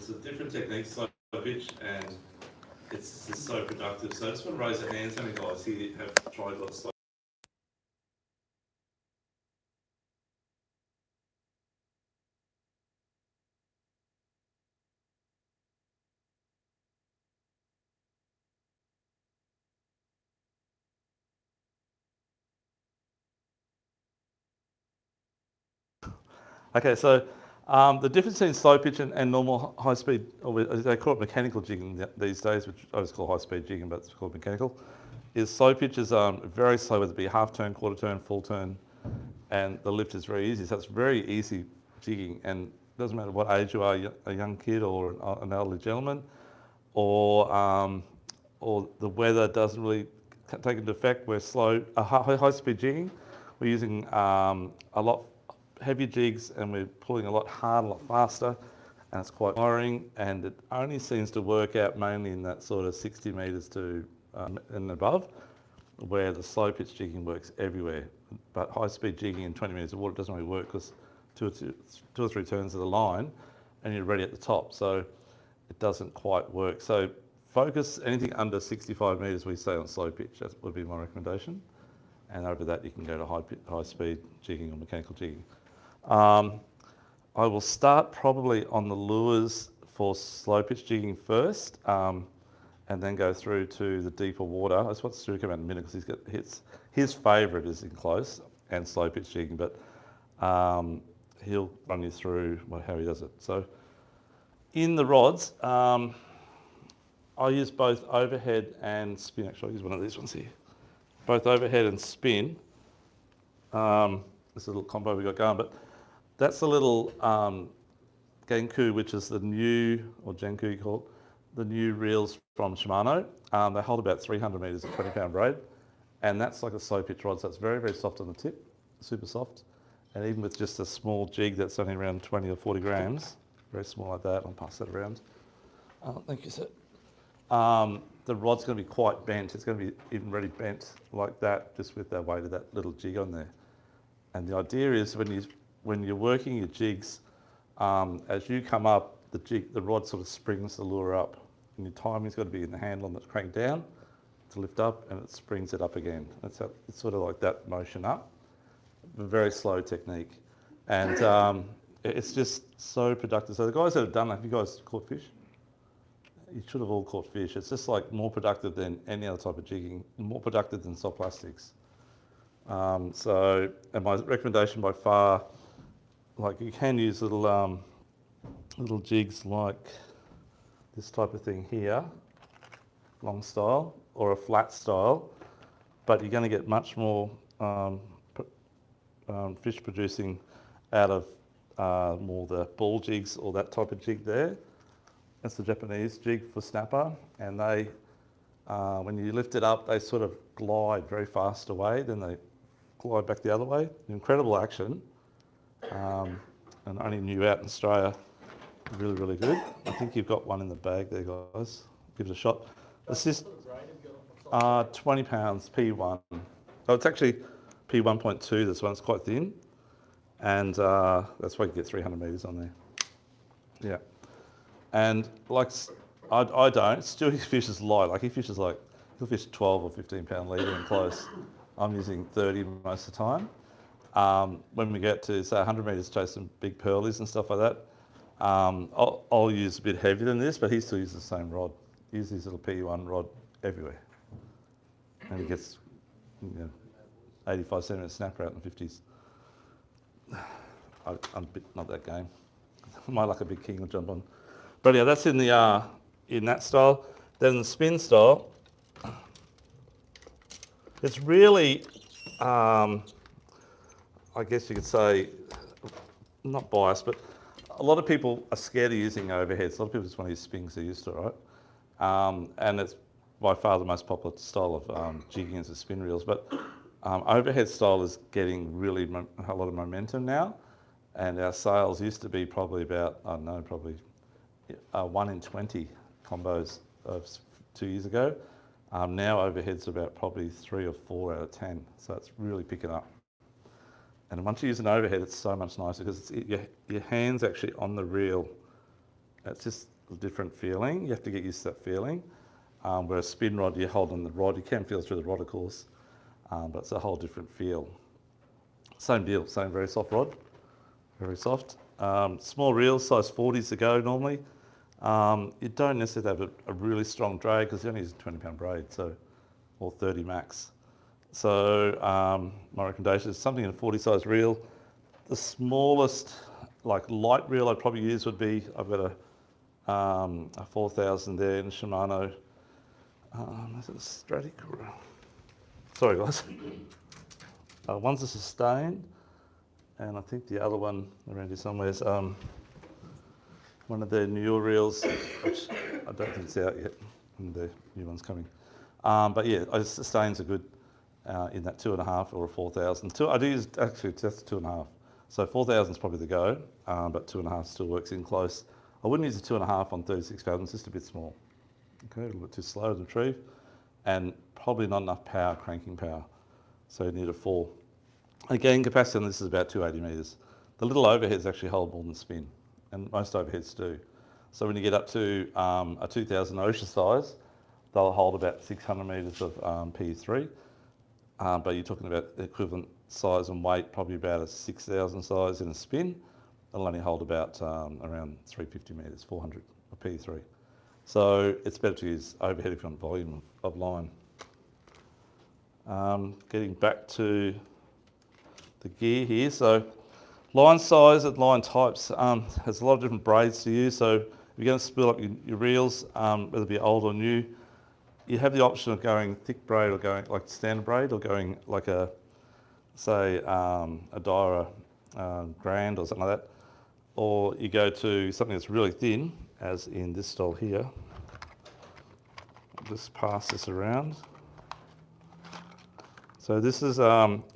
It's a different technique, slow pitch, and it's just so productive. So I just want to raise your hands. How many guys here have tried like slow? Okay, so the difference between slow pitch and normal high speed, or they call it mechanical jigging these days, which I just call high speed jigging, but it's called mechanical, is slow pitch is very slow, whether it be half turn, quarter turn, full turn, and the lift is very easy. So it's very easy jigging, and it doesn't matter what age you are, a young kid or an elderly gentleman, or the weather doesn't really take into effect. We're slow, high speed jigging. We're using a lot heavy jigs, and we're pulling a lot harder, a lot faster, and it's quite tiring. And it only seems to work out mainly in that sort of 60 metres to and above, where the slow pitch jigging works everywhere. But high speed jigging in 20 metres of water doesn't really work because two or three turns of the line, and you're ready at the top. So it doesn't quite work. So focus anything under 65 metres, we say on slow pitch. That would be my recommendation. And over that, you can go to high speed jigging or mechanical jigging. I will start probably on the lures for slow pitch jigging first, and then go through to the deeper water. I just want Stu to come out in a minute because he's got his favourite is in close and slow pitch jigging, but he'll run you through how he does it. So in the rods, I use both overhead and spin. Actually, I'll use one of these ones here. Both overhead and spin. This is a little combo we got going, but that's a little Genku, which is the new, or Genku you call it, the new reels from Shimano. They hold about 300 metres of 20-pound braid, and that's like a slow pitch rod, so it's very, very soft on the tip, super soft. And even with just a small jig that's only around 20 or 40 grams, very small like that, I'll pass that around. Thank you, sir. The rod's going to be quite bent. It's going to be even really bent like that, just with that weight of that little jig on there. And the idea is when you're working your jigs, as you come up, the rod sort of springs the lure up, and your timing's got to be in the handle that's cranked down to lift up, and it springs it up again. It's sort of like that motion up. A very slow technique, and it's just so productive. So the guys that have done that, have you guys caught fish? You should have all caught fish. It's just like more productive than any other type of jigging, more productive than soft plastics. And my recommendation by far, like you can use little jigs like this type of thing here, long style or a flat style, but you're going to get much more fish producing out of more the ball jigs or that type of jig there. That's the Japanese jig for snapper, and they, when you lift it up, they sort of glide very fast away, then they glide back the other way. Incredible action, and only new out in Australia. Really, really good. I think you've got one in the bag there, guys. Give it a shot. This is 20 pounds, P1. Oh, it's actually P1.2, this one. It's quite thin, and that's why you get 300 metres on there. Yeah. And like, I don't, Stu fishes light. Like he fishes like, he'll fish 12 or 15 pound leader in close. I'm using 30 most of the time. When we get to say 100 metres, chase some big pearlies and stuff like that, I'll use a bit heavier than this, but he still uses the same rod. He uses his little P1 rod everywhere. And he gets 85 centimetre snapper out in the 50s. I'm a bit not that game. My luck a big king will jump on. But yeah, that's in that style. Then the spin style, it's really, I guess you could say, not biased, but a lot of people are scared of using overheads. A lot of people just want to use spins, they're used to it, right? And it's by far the most popular style of jigging is the spin reels. But overhead style is getting really a lot of momentum now. And our sales used to be probably about, I don't know, probably 1 in 20 combos of 2 years ago. Now overheads about probably 3 or 4 out of 10. So it's really picking up. And once you use an overhead, it's so much nicer because your hand's actually on the reel It's just a different feeling. You have to get used to that feeling. Where a spin rod, you hold on the rod, you can feel through the rod, of course, but it's a whole different feel. Same deal, same very soft rod, very soft. Small reels, size 40s to go normally. You don't necessarily have a really strong drag because you only use a 20-pound braid, so, or 30 max. So my recommendation is something in a 40 size reel. The smallest, like light reel I'd probably use would be, I've got a 4000 there in Shimano. Is it a Stratic? Sorry guys. One's a Sustain, and I think the other one around here somewhere is one of their newer reels, which I don't think it's out yet, and the new one's coming. But yeah, Sustains are good in that 2.5 or a 4000. I do use actually just 2.5. So 4000 is probably the go, but 2.5 still works in close. I wouldn't use a 2.5 on 36 fathoms, just a bit small. Okay, a little bit too slow to retrieve, and probably not enough power, cranking power. So you need a 4. Again, capacity on this is about 280 metres. The little overheads actually hold more than spin, and most overheads do. So when you get up to a 2000 ocean size, they'll hold about 600 metres of PE3, but you're talking about equivalent size and weight, probably about a 6000 size in a spin. They'll only hold about around 350 metres, 400 of PE3. So it's better to use overhead if you want volume of line. Getting back to the gear here, so line size and line types, there's a lot of different braids to use. So if you're going to spool up your reels, whether it be old or new, you have the option of going thick braid or going like standard braid, or going like a, say, a Dyer Grand or something like that, or you go to something that's really thin, as in this style here. I'll just pass this around. So this is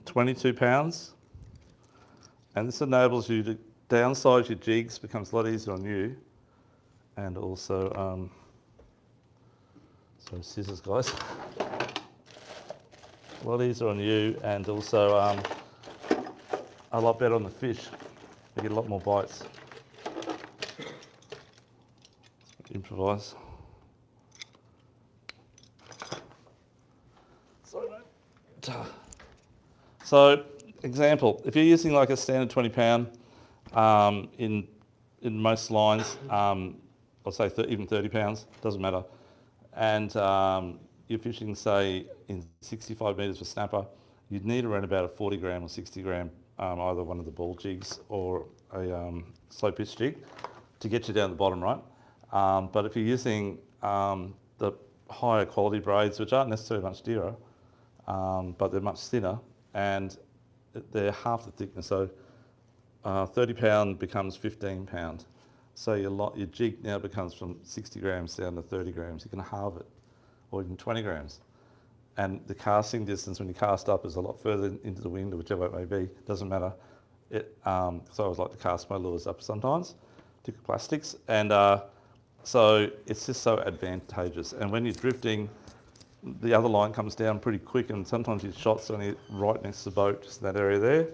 22 pounds, and this enables you to downsize your jigs, becomes a lot easier on you, and also, so scissors guys, a lot easier on you, and also a lot better on the fish. You get a lot more bites. Improvise. Sorry, mate. So, example, if you're using like a standard 20 pound in most lines, I'll say even 30 pounds, doesn't matter, and you're fishing, say, in 65 metres for snapper, you'd need around about a 40 gram or 60 gram, either one of the ball jigs or a slow pitch jig to get you down the bottom, right? But if you're using the higher quality braids, which aren't necessarily much dearer, but they're much thinner, and they're half the thickness. So 30 pound becomes 15 pound. So your jig now becomes from 60 grams down to 30 grams. You can halve it, or even 20 grams. And the casting distance when you cast up is a lot further into the wind, or whichever it may be, doesn't matter. So I always like to cast my lures up sometimes, thicker plastics, and so it's just so advantageous. And when you're drifting, the other line comes down pretty quick, and sometimes your shot's only right next to the boat, just in that area there,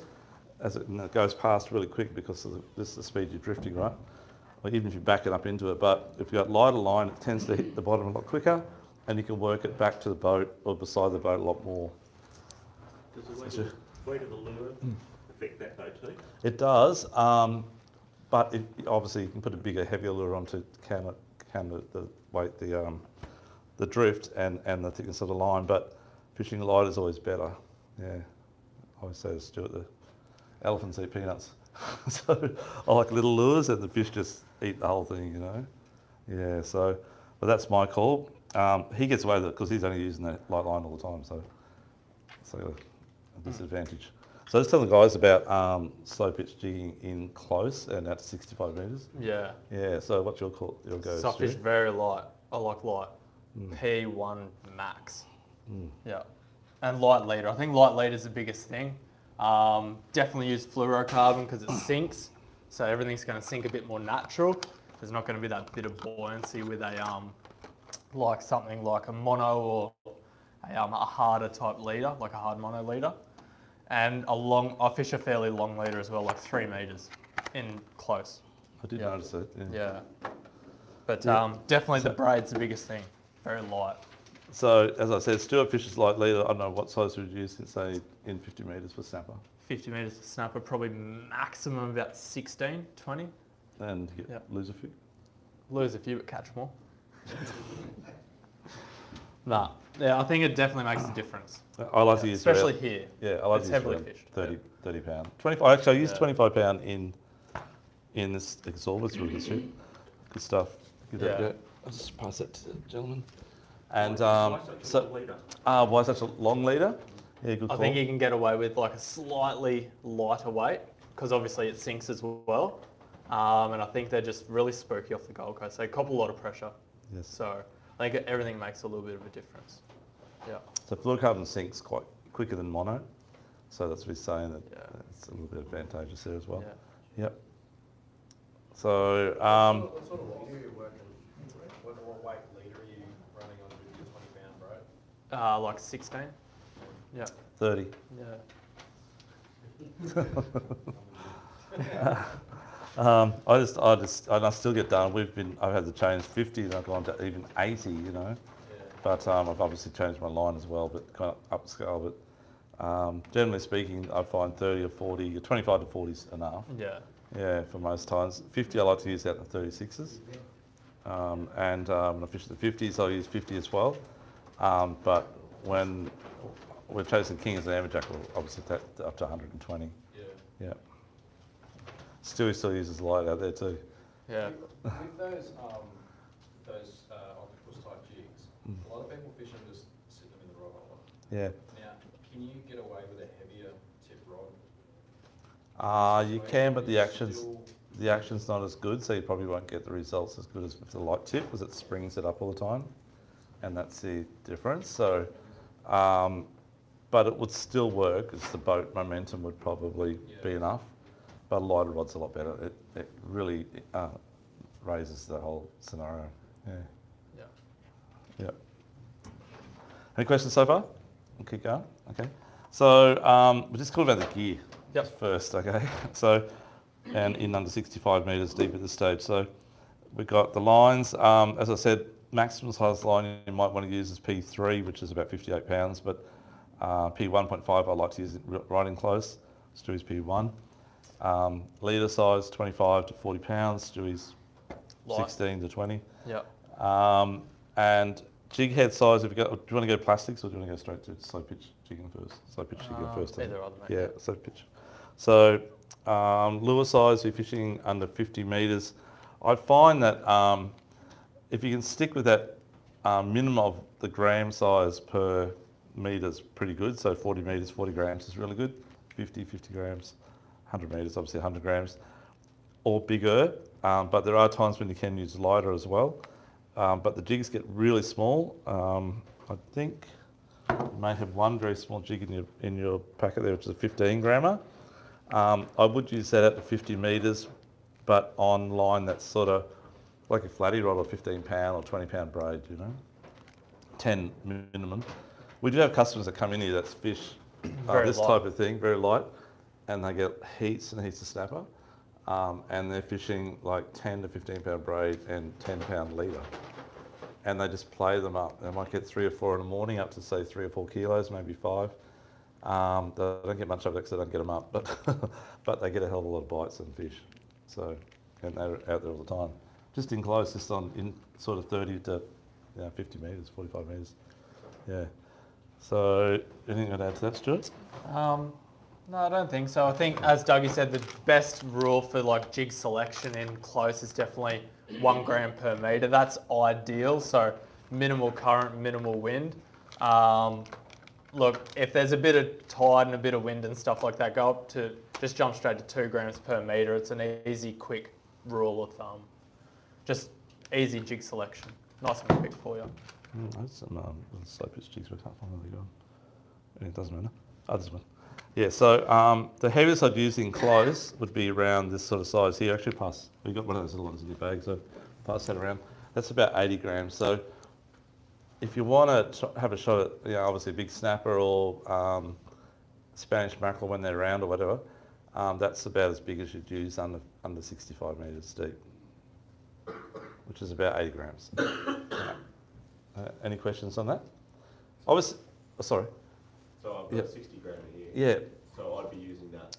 as it goes past really quick because of this is the speed you're drifting, right? Or even if you back it up into it. But if you've got lighter line, it tends to hit the bottom a lot quicker, and you can work it back to the boat or beside the boat a lot more. Does the weight of the lure affect that though too? It does, but obviously you can put a bigger, heavier lure on to counter the weight, the drift and the thickness of the line. But fishing light is always better. Yeah, I always say to Stuart, the elephants eat peanuts. So I like little lures, and the fish just eat the whole thing, you know. Yeah, so, but that's my call. He gets away with it because he's only using that light line all the time, so it's like a disadvantage. So let's tell the guys about slow pitch jigging in close and at 65 metres. Yeah. Yeah, so what's your call? Your go? So I fish very light. I like light. P1 max. Yeah. And light leader. I think light leader is the biggest thing. Definitely use fluorocarbon because it sinks. So everything's going to sink a bit more natural. There's not going to be that bit of buoyancy with a like something like a mono or a harder type leader, like a hard mono leader. And I fish a fairly long leader as well, like 3 metres in close. I did notice that. Yeah. But definitely the braid's the biggest thing. Very light. So, as I said, Stuart Fisher's light leader, I don't know what size would you use, say, in 50 metres for snapper. 50 metres for snapper, probably maximum about 16, 20. And you lose a few. Lose a few, but catch more. Nah, yeah, I think it definitely makes a difference. I like to use especially here. Yeah, I like It's to use heavily around fished. 30 pound. 25. Actually, I use 25 pound in this absorber. It's really good shit. Good stuff. Give that a go. I'll just pass it to the gentleman. And Why such a long leader? why such a long leader? Yeah, good call. I think you can get away with like a slightly lighter weight because obviously it sinks as well. And I think they're just really spooky off the Gold Coast. They cop a lot of pressure. Yes. So I think everything makes a little bit of a difference. Yeah. So fluorocarbon sinks quite quicker than mono. So that's what he's saying, that it's a little bit advantageous there as well. Yeah. Yep. So, What sort of leader are you working? What weight leader are you running on with your 20 pound braid? Like 16. Yeah. 30. I still get done. I've had to change 50 and I've gone to even 80, you know. Yeah. But I've obviously changed my line as well, but kind of upscale. But generally speaking, I find 30 or 40, 25 to 40 is enough. Yeah. Yeah, for most times. 50, I like to use out in the 36s. And when I fish the 50s, I'll use 50 as well. But when we're chasing king as an amberjack, we'll obviously take up to 120. Yeah. Yeah. Stewie still uses light out there too. Yeah. With those octopus type jigs, a lot of people fish them just sit them in the rod holder. Yeah. Now, can you get away with a heavier tip rod? You can, but the action's not as good, so you probably won't get the results as good as with the light tip because it springs it up all the time, and that's the difference. So, but it would still work. It's the boat momentum would probably be enough, but a lighter rod's a lot better. It really raises the whole scenario. Yeah. Yeah. Yeah. Any questions so far? We'll keep going. Okay. So we're just talking about the gear first. Okay. So, and in under 65 metres deep at this stage. So we've got the lines. As I said, maximum size line you might want to use is P3, which is about 58 pounds, but P1.5 I like to use it right in close. Stewie's P1. Leader size 25 to 40 pounds. Stewie's 16 to 20. Yeah. And jig head size, do you want to go plastics or do you want to go straight to slow pitch jigging first? Slow pitch jigging first. Either other, mate. Yeah, slow pitch. So lure size, if you're fishing under 50 metres, I find that if you can stick with that minimum of the gram size per metre is pretty good. So 40 metres, 40 grams is really good. 50 grams. 100 metres, obviously 100 grams, or bigger. But there are times when you can use lighter as well. But the jigs get really small. I think you may have one very small jig in your packet there, which is a 15 grammer. I would use that at the 50 metres, but on line that's sort of like a flatty rod or 15 pound or 20 pound braid, you know, 10 minimum. We do have customers that come in here that fish this light. type of thing, very light, and they get heaps and heaps of snapper, and they're fishing like 10 to 15 pound braid and 10 pound leader, and they just play them up. They might get 3 or 4 in the morning, up to say 3 or 4 kilos, maybe 5. They don't get much of it because they don't get them up, but they get a hell of a lot of bites and fish. So, and they're out there all the time, just in close, just in sort of 30 to 50 metres, 45 metres. Yeah. So, anything I'd add to that, Stuart? No, I don't think so. I think, as Dougie said, the best rule for like jig selection in close is definitely 1 gram per metre. That's ideal. So minimal current, minimal wind. Look, if there's a bit of tide and a bit of wind and stuff like that, just jump straight to 2 grams per metre. It's an easy, quick rule of thumb. Just easy jig selection. Nice and quick for you. There's some slow pitch jigs, but I can't find where they're going. It doesn't matter. This one. Yeah, so the heaviest I'd use in close would be around this sort of size here. Actually, we've got one of those little ones in your bag, so pass that around. That's about 80 grams. So if you want to have a shot at, obviously a big snapper or Spanish mackerel when they're around or whatever, that's about as big as you'd use under 65 metres deep. which is about 80 grams. Any questions on that? Sorry. So I've got 60 gram here. Yeah. So I'd be using that.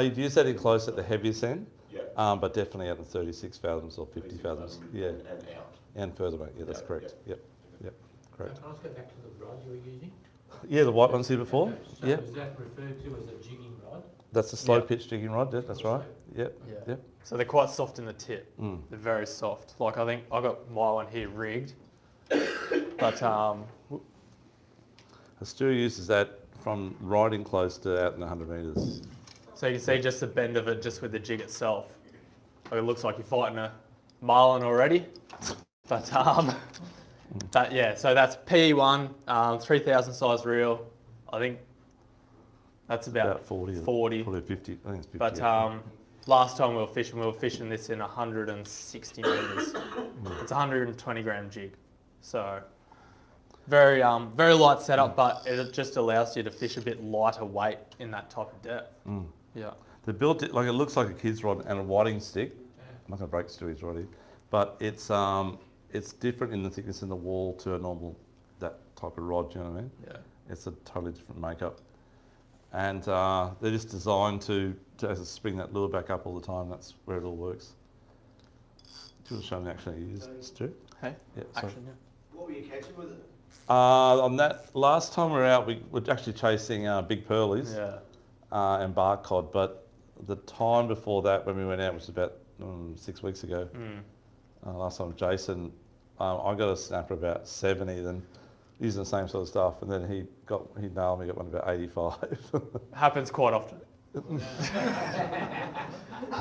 You'd use that in close at the heaviest end, Yeah. but definitely at the 36 fathoms or 50 fathoms. Yeah. And out. And further back. Yeah, that's Yeah, correct. Yep. Correct. Can I just go back to the rod you were using? Yeah, the white ones here before. Okay, so Yep. is that referred to as a jigging rod? That's the slow Yeah. pitch jigging rod. Yeah, that's right. Yep. Yeah. Yep. So they're quite soft in the tip. Mm. They're very soft. Like I think I got my one here rigged, but Stu uses that from riding close to out in 100 metres. so you can see just the bend of it just with the jig itself. Like it looks like you're fighting a marlin already. But so that's PE1, 3000 size reel. I think that's about 40. 40. Probably 50. I think it's 50. But last time we were fishing this in 160 metres. It's a 120 gram jig. So very light setup, but it just allows you to fish a bit lighter weight in that type of depth. Yeah. They built it like it looks like a kid's rod and a whiting stick. I'm not going to break Stewie's rod here, but it's different in the thickness in the wall to a normal that type of rod. Do you know what I mean? Yeah. It's a totally different makeup, and they're just designed to spring that lure back up all the time. That's where it all works. Do you want to show me actually use Stu? Hey. Yeah. Sorry. Action. Yeah. What were you catching with it? On that last time we were out, we were actually chasing big pearlies and bark cod. But the time before that, when we went out, which was about 6 weeks ago, last time Jason, I got a snapper about 70, then using the same sort of stuff, and then he nailed me, got one about 85. Happens quite often.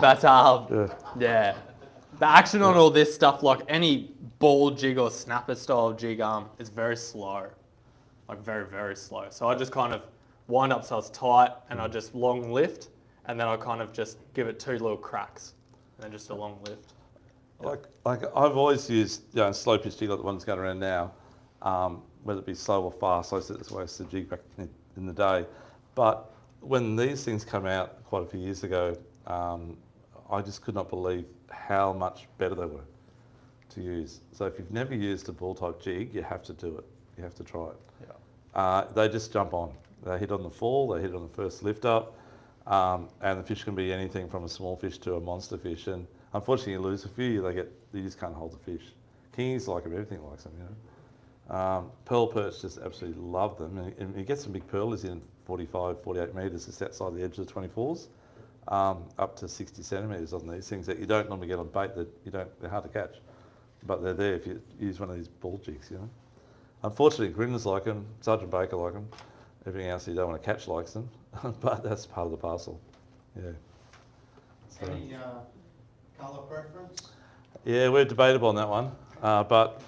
But yeah, the action on all this stuff, like any ball jig or snapper style jig, is very slow, like very, very slow. So I just kind of wind up so it's tight, and I just long lift, and then I kind of just give it 2 little cracks, and then just a long lift. Like I've always used slow pitch jig like the one that's going around now, whether it be slow or fast. I said that's why I used to jig back in the day. But when these things come out quite a few years ago, I just could not believe how much better they were to use. So if you've never used a ball type jig, you have to do it. You have to try it. Yeah. They just jump on. They hit on the fall, they hit on the first lift up, and the fish can be anything from a small fish to a monster fish. And unfortunately, you lose a few. You just can't hold the fish. Kings like them, everything likes them, you know. Pearl perch just absolutely love them, and you get some big pearlies in 45, 48 metres just outside the edge of the 24s, up to 60 centimetres on these things that you don't normally get on bait. They're hard to catch, but they're there if you use one of these ball jigs, you know. Unfortunately, Grinners like them, Sergeant Baker like them. Everything else you don't want to catch likes them, but that's part of the parcel. Yeah. So, Any colour preference? yeah, we're debatable on that one, but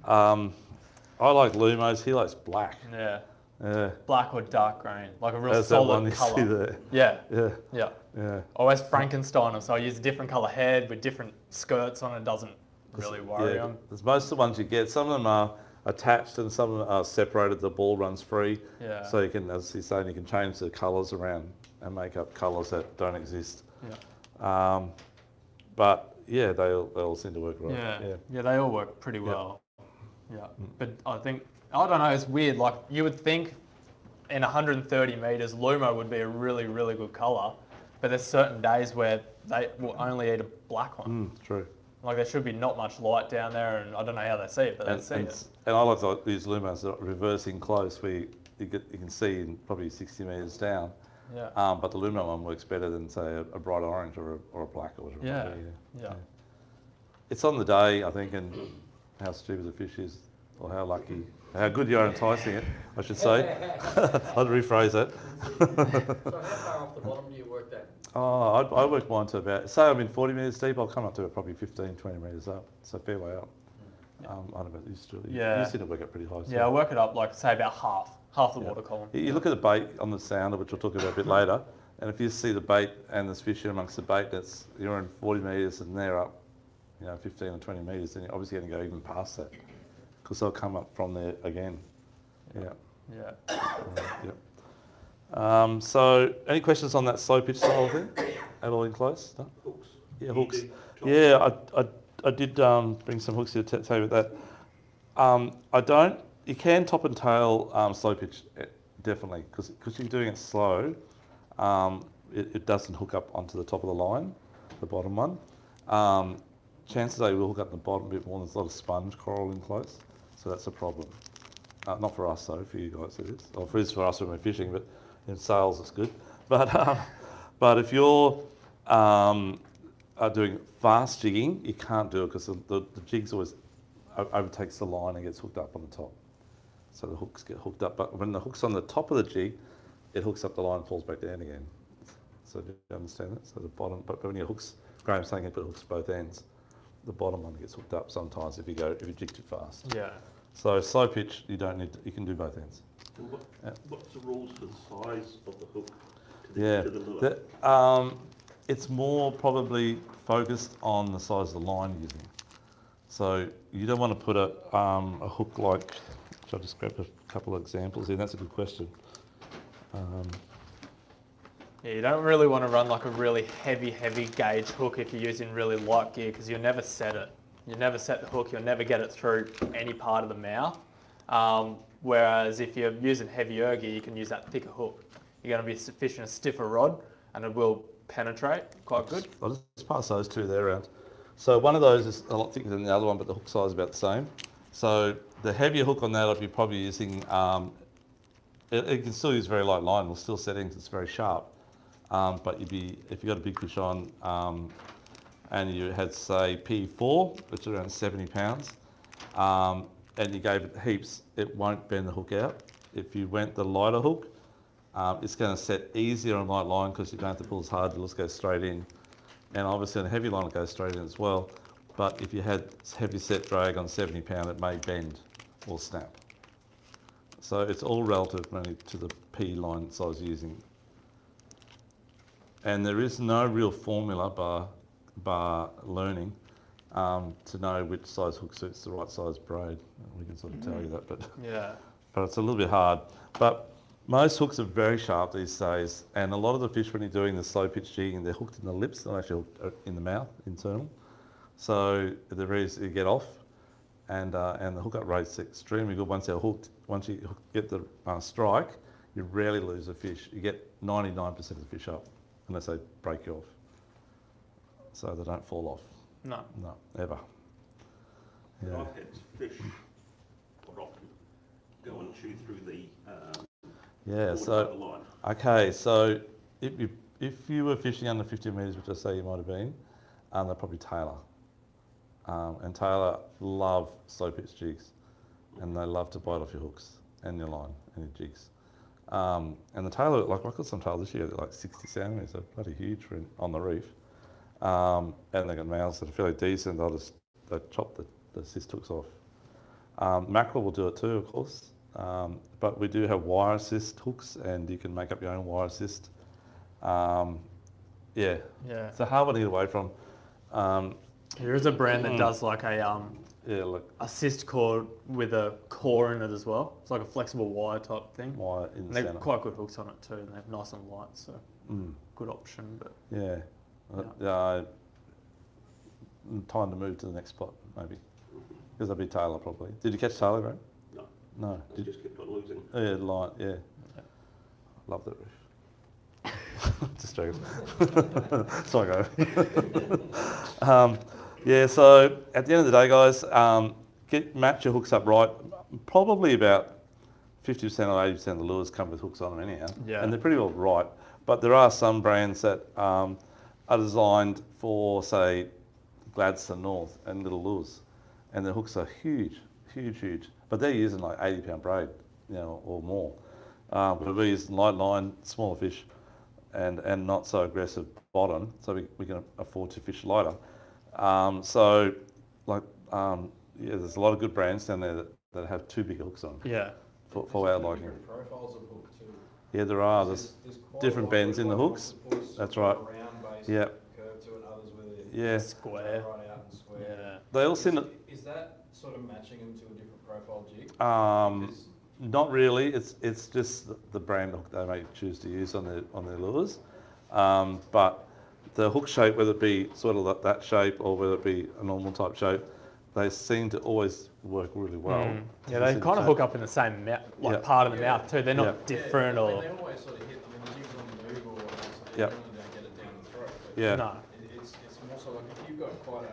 I like Lumos. He likes black. Yeah. Yeah. Black or dark green, like a real That's that one solid you see colour. there. Yeah. Yeah. Yeah. Yeah. I always Frankenstein them, so I use a different colour head with different skirts on it. Doesn't really worry Yeah, them. because most of the ones you get, some of them are attached and some of them are separated. The ball runs free. Yeah. So you can, as he's saying, you can change the colours around and make up colours that don't exist. Yeah. But yeah, they all seem to work right. Yeah. Yeah, they all work pretty well. Yeah. But I think, I don't know, it's weird. Like you would think in 130 metres, Lumo would be a really, really good colour. But there's certain days where they will only eat a black one. True. Like there should be not much light down there, and I don't know how they see it, but they see it. And I like to use Lumos that are reversing close where you can see in probably 60 metres down. Yeah. But the Lumo one works better than say a bright orange or a black or whatever. Yeah. it might be, Yeah. It's on the day, I think, and how stupid the fish is, or how lucky, how good you are enticing it, I should say. I'd rephrase that. So how far off the bottom do you work that? Oh, I work mine to about, say I'm in 40 metres deep, I'll come up to probably 15, 20 metres up. So fair way up. I don't know about you, Stu. Yeah. You seem to work up pretty high. So. Yeah, I work it up like say about half the water column. You look at the bait on the sounder, which we'll talk about a bit later, and if you see the bait and there's fish in amongst the bait, you're in 40 metres and they're up, 15 or 20 metres, then you're obviously going to go even past that, because they'll come up from there again. Yeah. Yeah. So, any questions on that slow pitch style thing? At all in close? No? Hooks. Yeah, hooks. Top. Yeah, did bring some hooks here to tell you about that. You can top and tail slow pitch, definitely, because you're doing it slow. It doesn't hook up onto the top of the line, the bottom one. Chances are you will hook up the bottom a bit more. There's a lot of sponge coral in close, so that's a problem. Not for us though, for you guys it is. Or for us when we're fishing, but in sales it's good. But if you're doing fast jigging, you can't do it because the jigs always overtakes the line and gets hooked up on the top. So the hooks get hooked up, but when the hook's on the top of the jig, it hooks up the line and falls back down again. So do you understand that? So the bottom, but when your hooks, Graham's saying you put hooks both ends, the bottom one gets hooked up sometimes if you jig too fast. Yeah. So slow pitch, you don't need, you can do both ends. What's the rules for the size of the hook Yeah, to the lure? it's more probably focused on the size of the line you're using. So you don't want to put a hook like, I'll just grab a couple of examples here. That's a good question. Yeah, you don't really want to run like a really heavy gauge hook if you're using really light gear because you'll never set it. You never set the hook, you'll never get it through any part of the mouth. Whereas if you're using heavier gear, you can use that thicker hook. You're going to be fishing a stiffer rod and it will penetrate quite good. I'll just pass those two there around. So one of those is a lot thicker than the other one, but the hook size is about the same. So the heavier hook on that, I'll be probably using, it can still use very light line, with still settings, it's very sharp. But if you got a big fish on, and you had say P4, which is around 70 pounds, and you gave it heaps, it won't bend the hook out. If you went the lighter hook, it's going to set easier on light line because you don't have to pull as hard, it'll just go straight in. And obviously on a heavy line it goes straight in as well. But if you had heavy set drag on 70 pound, it may bend or snap. So it's all relative mainly to the P line size you're using. And there is no real formula bar learning to know which size hook suits the right size braid. We can sort of tell you that, but Yeah. but it's a little bit hard. But most hooks are very sharp these days, and a lot of the fish when you're doing the slow pitch jigging, they're hooked in the lips, they're actually hooked in the mouth, internal. So they're very easy to get off, and the hookup rate's extremely good once they're hooked. Once you get the strike, you rarely lose a fish. You get 99% of the fish up, unless they break you off. So they don't fall off. No. No, ever. But Yeah. I've had fish quite often go and chew through the Yeah, forward so side of the line. okay, so if you were fishing under 50 metres, which I say you might have been, they're probably tailor. And tailor love slow pitch jigs, and they love to bite off your hooks and your line and your jigs. And the tailor, like I got some tailor this year, they're like 60 centimetres, they're bloody huge for on the reef. And they've got mouths that are fairly decent. They chop the cyst hooks off. Mackerel will do it too, of course. But we do have wire assist hooks, and you can make up your own wire assist. Yeah, Yeah. it's a hard one to get away from. There is a brand that does like a Yeah, look, assist cord with a core in it as well. It's like a flexible wire type thing. wire in And the they've centre. quite good hooks on it too, and they're nice and light, so good option. But Yeah. Time to move to the next spot, maybe. Because that'd be Taylor probably. Did you catch Taylor, Graham? No, No. I just kept on losing. Yeah, line, yeah. Love that reef. Just joking. Sorry, go. Yeah, so at the end of the day, guys, match your hooks up right. Probably about 50% or 80% of the lures come with hooks on them anyhow. Yeah. And they're pretty well right. But there are some brands that are designed for, say, Gladstone North and little lures. And the hooks are huge, huge, huge. But they're using like 80-pound braid, or more. But we're using light line, smaller fish, and not so aggressive bottom, so we can afford to fish lighter. There's a lot of good brands down there that have too big hooks on yeah, for our liking. Different profiles of hook too. Yeah, there are. There's quite different a lot bends in the with hooks. octopus, That's with right. a round base Yeah. curve to it, others with it Yeah. square. right out and square. Yeah, They all seem to, Is that sort of matching them to a different profile jig? Because not really. It's just the brand hook they may choose to use on their lures. But the hook shape, whether it be sort of like that shape or whether it be a normal type shape, they seem to always work really well. Yeah, they kind of hook up in the same part of the mouth too. They're not different I mean, or. they always sort of hit. I mean, the jigs on the move or something, you Yep. generally don't get it down the throat. But Yeah. No. it's more so like if you've got quite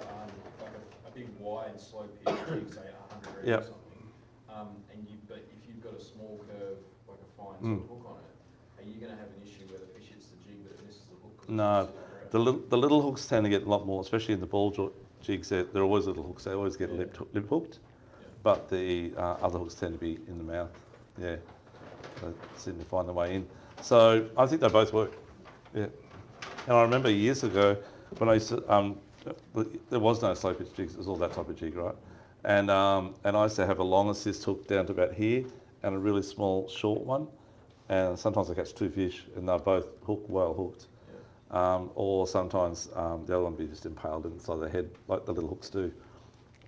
a big wide slow pitch jig, say 100 grams Yep. or something, but if you've got a small curve like a fine sort of hook on it, are you going to have an issue where the fish hits the jig but it misses the hook? 'Cause No, it's the little hooks tend to get a lot more, especially in the ball jigs. They're always little hooks. They always get lip hooked, but the other hooks tend to be in the mouth. Yeah, they seem to find their way in. So I think they both work. Yeah, and I remember years ago when I used to, there was no slow pitch jigs. It was all that type of jig, right? And I used to have a long assist hook down to about here and a really small short one. And sometimes I catch two fish and they're both well hooked. Or sometimes the other one be just impaled inside the head like the little hooks do.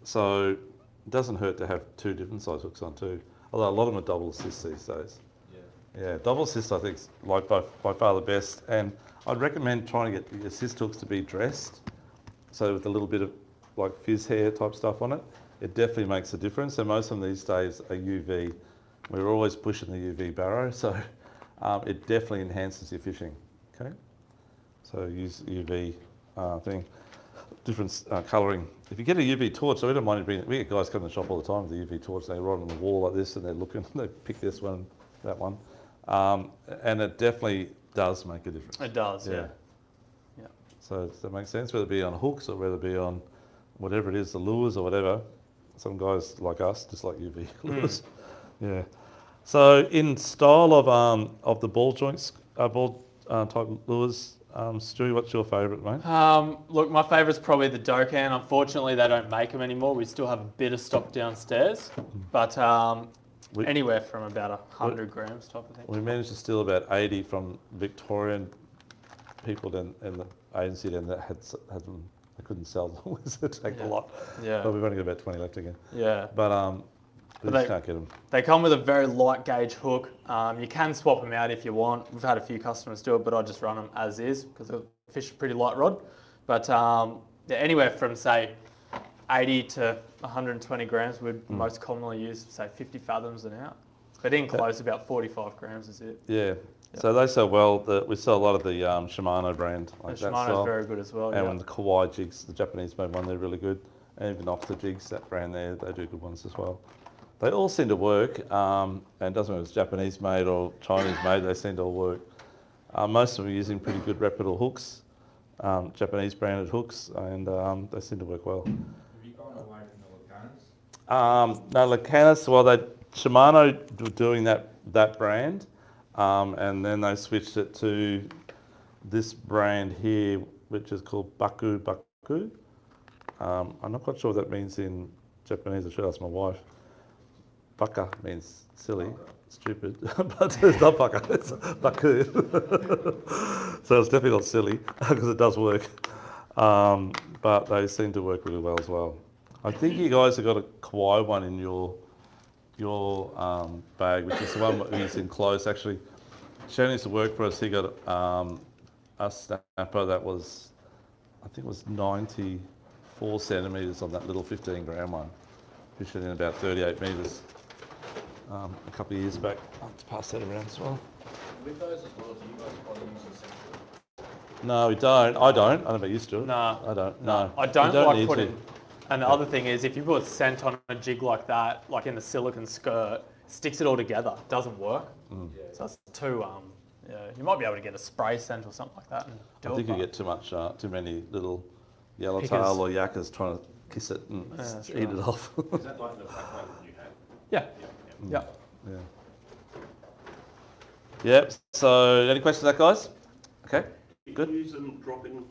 So it doesn't hurt to have two different size hooks on too. Although a lot of them are double assists these days. Yeah, double assist I think is like by far the best. And I'd recommend trying to get the assist hooks to be dressed. So with a little bit of like fizz hair type stuff on it, it definitely makes a difference. And most of them these days are UV. We're always pushing the UV barrow, so it definitely enhances your fishing. Okay, so use UV thing, different colouring. If you get a UV torch, so we don't mind you bringing it. We get guys come to the shop all the time with the UV torch. They ride on the wall like this, and they're looking. They pick this one, that one, and it definitely does make a difference. It does, yeah. So does that make sense? Whether it be on hooks or whether it be on whatever it is, the lures or whatever. Some guys like us just like UV lures. Yeah. So in style of the ball joints, ball type lures, Stewie, what's your favourite, mate? Look, my favourite's probably the Dokkan. Unfortunately, they don't make them anymore. We still have a bit of stock downstairs, but anywhere from about 100 grams type of thing. We managed to steal about 80 from Victorian people and the agency then that had them. They couldn't sell them. It take a lot. Yeah. But we've only got about 20 left again. Yeah. But we just can't get them. They come with a very light gauge hook. You can swap them out if you want. We've had a few customers do it, but I just run them as is because the fish are pretty light rod. But anywhere from say 80 to 120 grams would most commonly use say 50 fathoms and out. But in close, about 45 grams is it. Yeah. So they sell well. We sell a lot of the Shimano brand. Like The that Shimano's style. very good as well. And the Kawaii jigs, the Japanese made one, they're really good. And even Oxford jigs, that brand there, they do good ones as well. They all seem to work, and it doesn't matter if it's Japanese made or Chinese made, they seem to all work. Most of them are using pretty good reputable hooks, Japanese branded hooks, and they seem to work well. Have you gone away from the Lacanas? No, Lacanas, well, Shimano were doing that brand, and then they switched it to this brand here, which is called Baku. I'm not quite sure what that means in Japanese. I should ask my wife. Baka means silly, stupid, but it's not baka, it's baku. So it's definitely not silly because it does work. But they seem to work really well as well. I think you guys have got a Kawaii one in your bag, which is the one we use in close. Actually, Shannon used to work for us. He got a snapper that was, I think it was 94 centimetres on that little 15 gram one, fishing in about 38 metres. A couple of years back. I'll have to pass that around as well. With those as well, do you guys bother using sensor? No, we don't. I don't. I never used to. No. I don't. No. I don't You like need putting. to. And the other thing is, if you put scent on a jig like that, like in the silicone skirt, it sticks it all together. It doesn't work. So that's too. You might be able to get a spray scent or something like that and do I think it. you get too much, too many little yellowtail Pickers. or yakas trying to kiss it and that's eat right. it off. Is that like the black one that you had? Yeah. Yeah. Yeah. Yeah. Yep. So, any questions, on that guys? Okay. Good. You use them dropping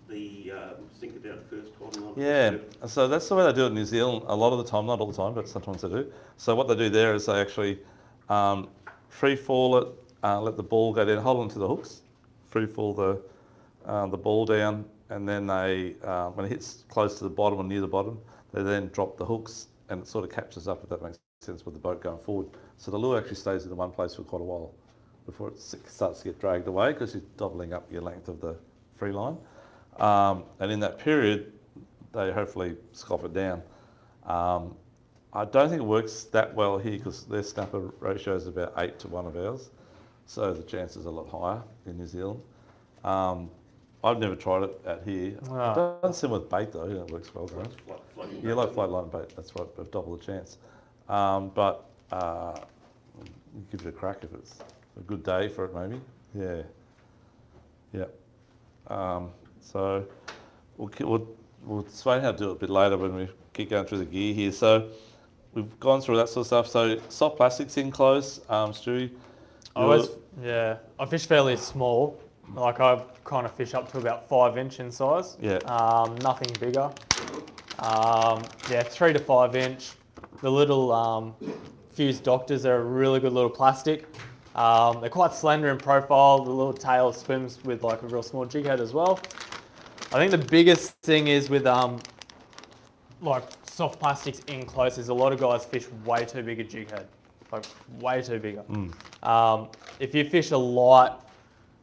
the sinker down first on. Yeah, so that's the way they do it in New Zealand a lot of the time, not all the time, but sometimes they do. So what they do there is they actually free fall it, let the ball go down, hold on to the hooks, free fall the ball down, and then they, when it hits close to the bottom or near the bottom, they then drop the hooks and it sort of catches up, if that makes sense, with the boat going forward. So the lure actually stays in the one place for quite a while before it starts to get dragged away because you're doubling up your length of the free line. And in that period, they hopefully scoff it down. I don't think it works that well here because their snapper ratio is about 8 to 1 of ours. So the chances are a lot higher in New Zealand. I've never tried it out here. I've done similar with bait though, yeah, it works well. Right? Yeah, like float line bait, that's right, but double the chance. But you give it a crack if it's a good day for it maybe. Yeah. Yeah. So we'll explain how to do it a bit later when we keep going through the gear here. So we've gone through that sort of stuff. So soft plastics in close, Stewie. I fish fairly small. Like I kind of fish up to about 5 inch in size. Yeah. Nothing bigger. 3 to 5 inch. The little fused doctors are a really good little plastic. They're quite slender in profile. The little tail swims with like a real small jig head as well. I think the biggest thing is with like soft plastics in close is a lot of guys fish way too big a jig head, like way too bigger. If you fish a light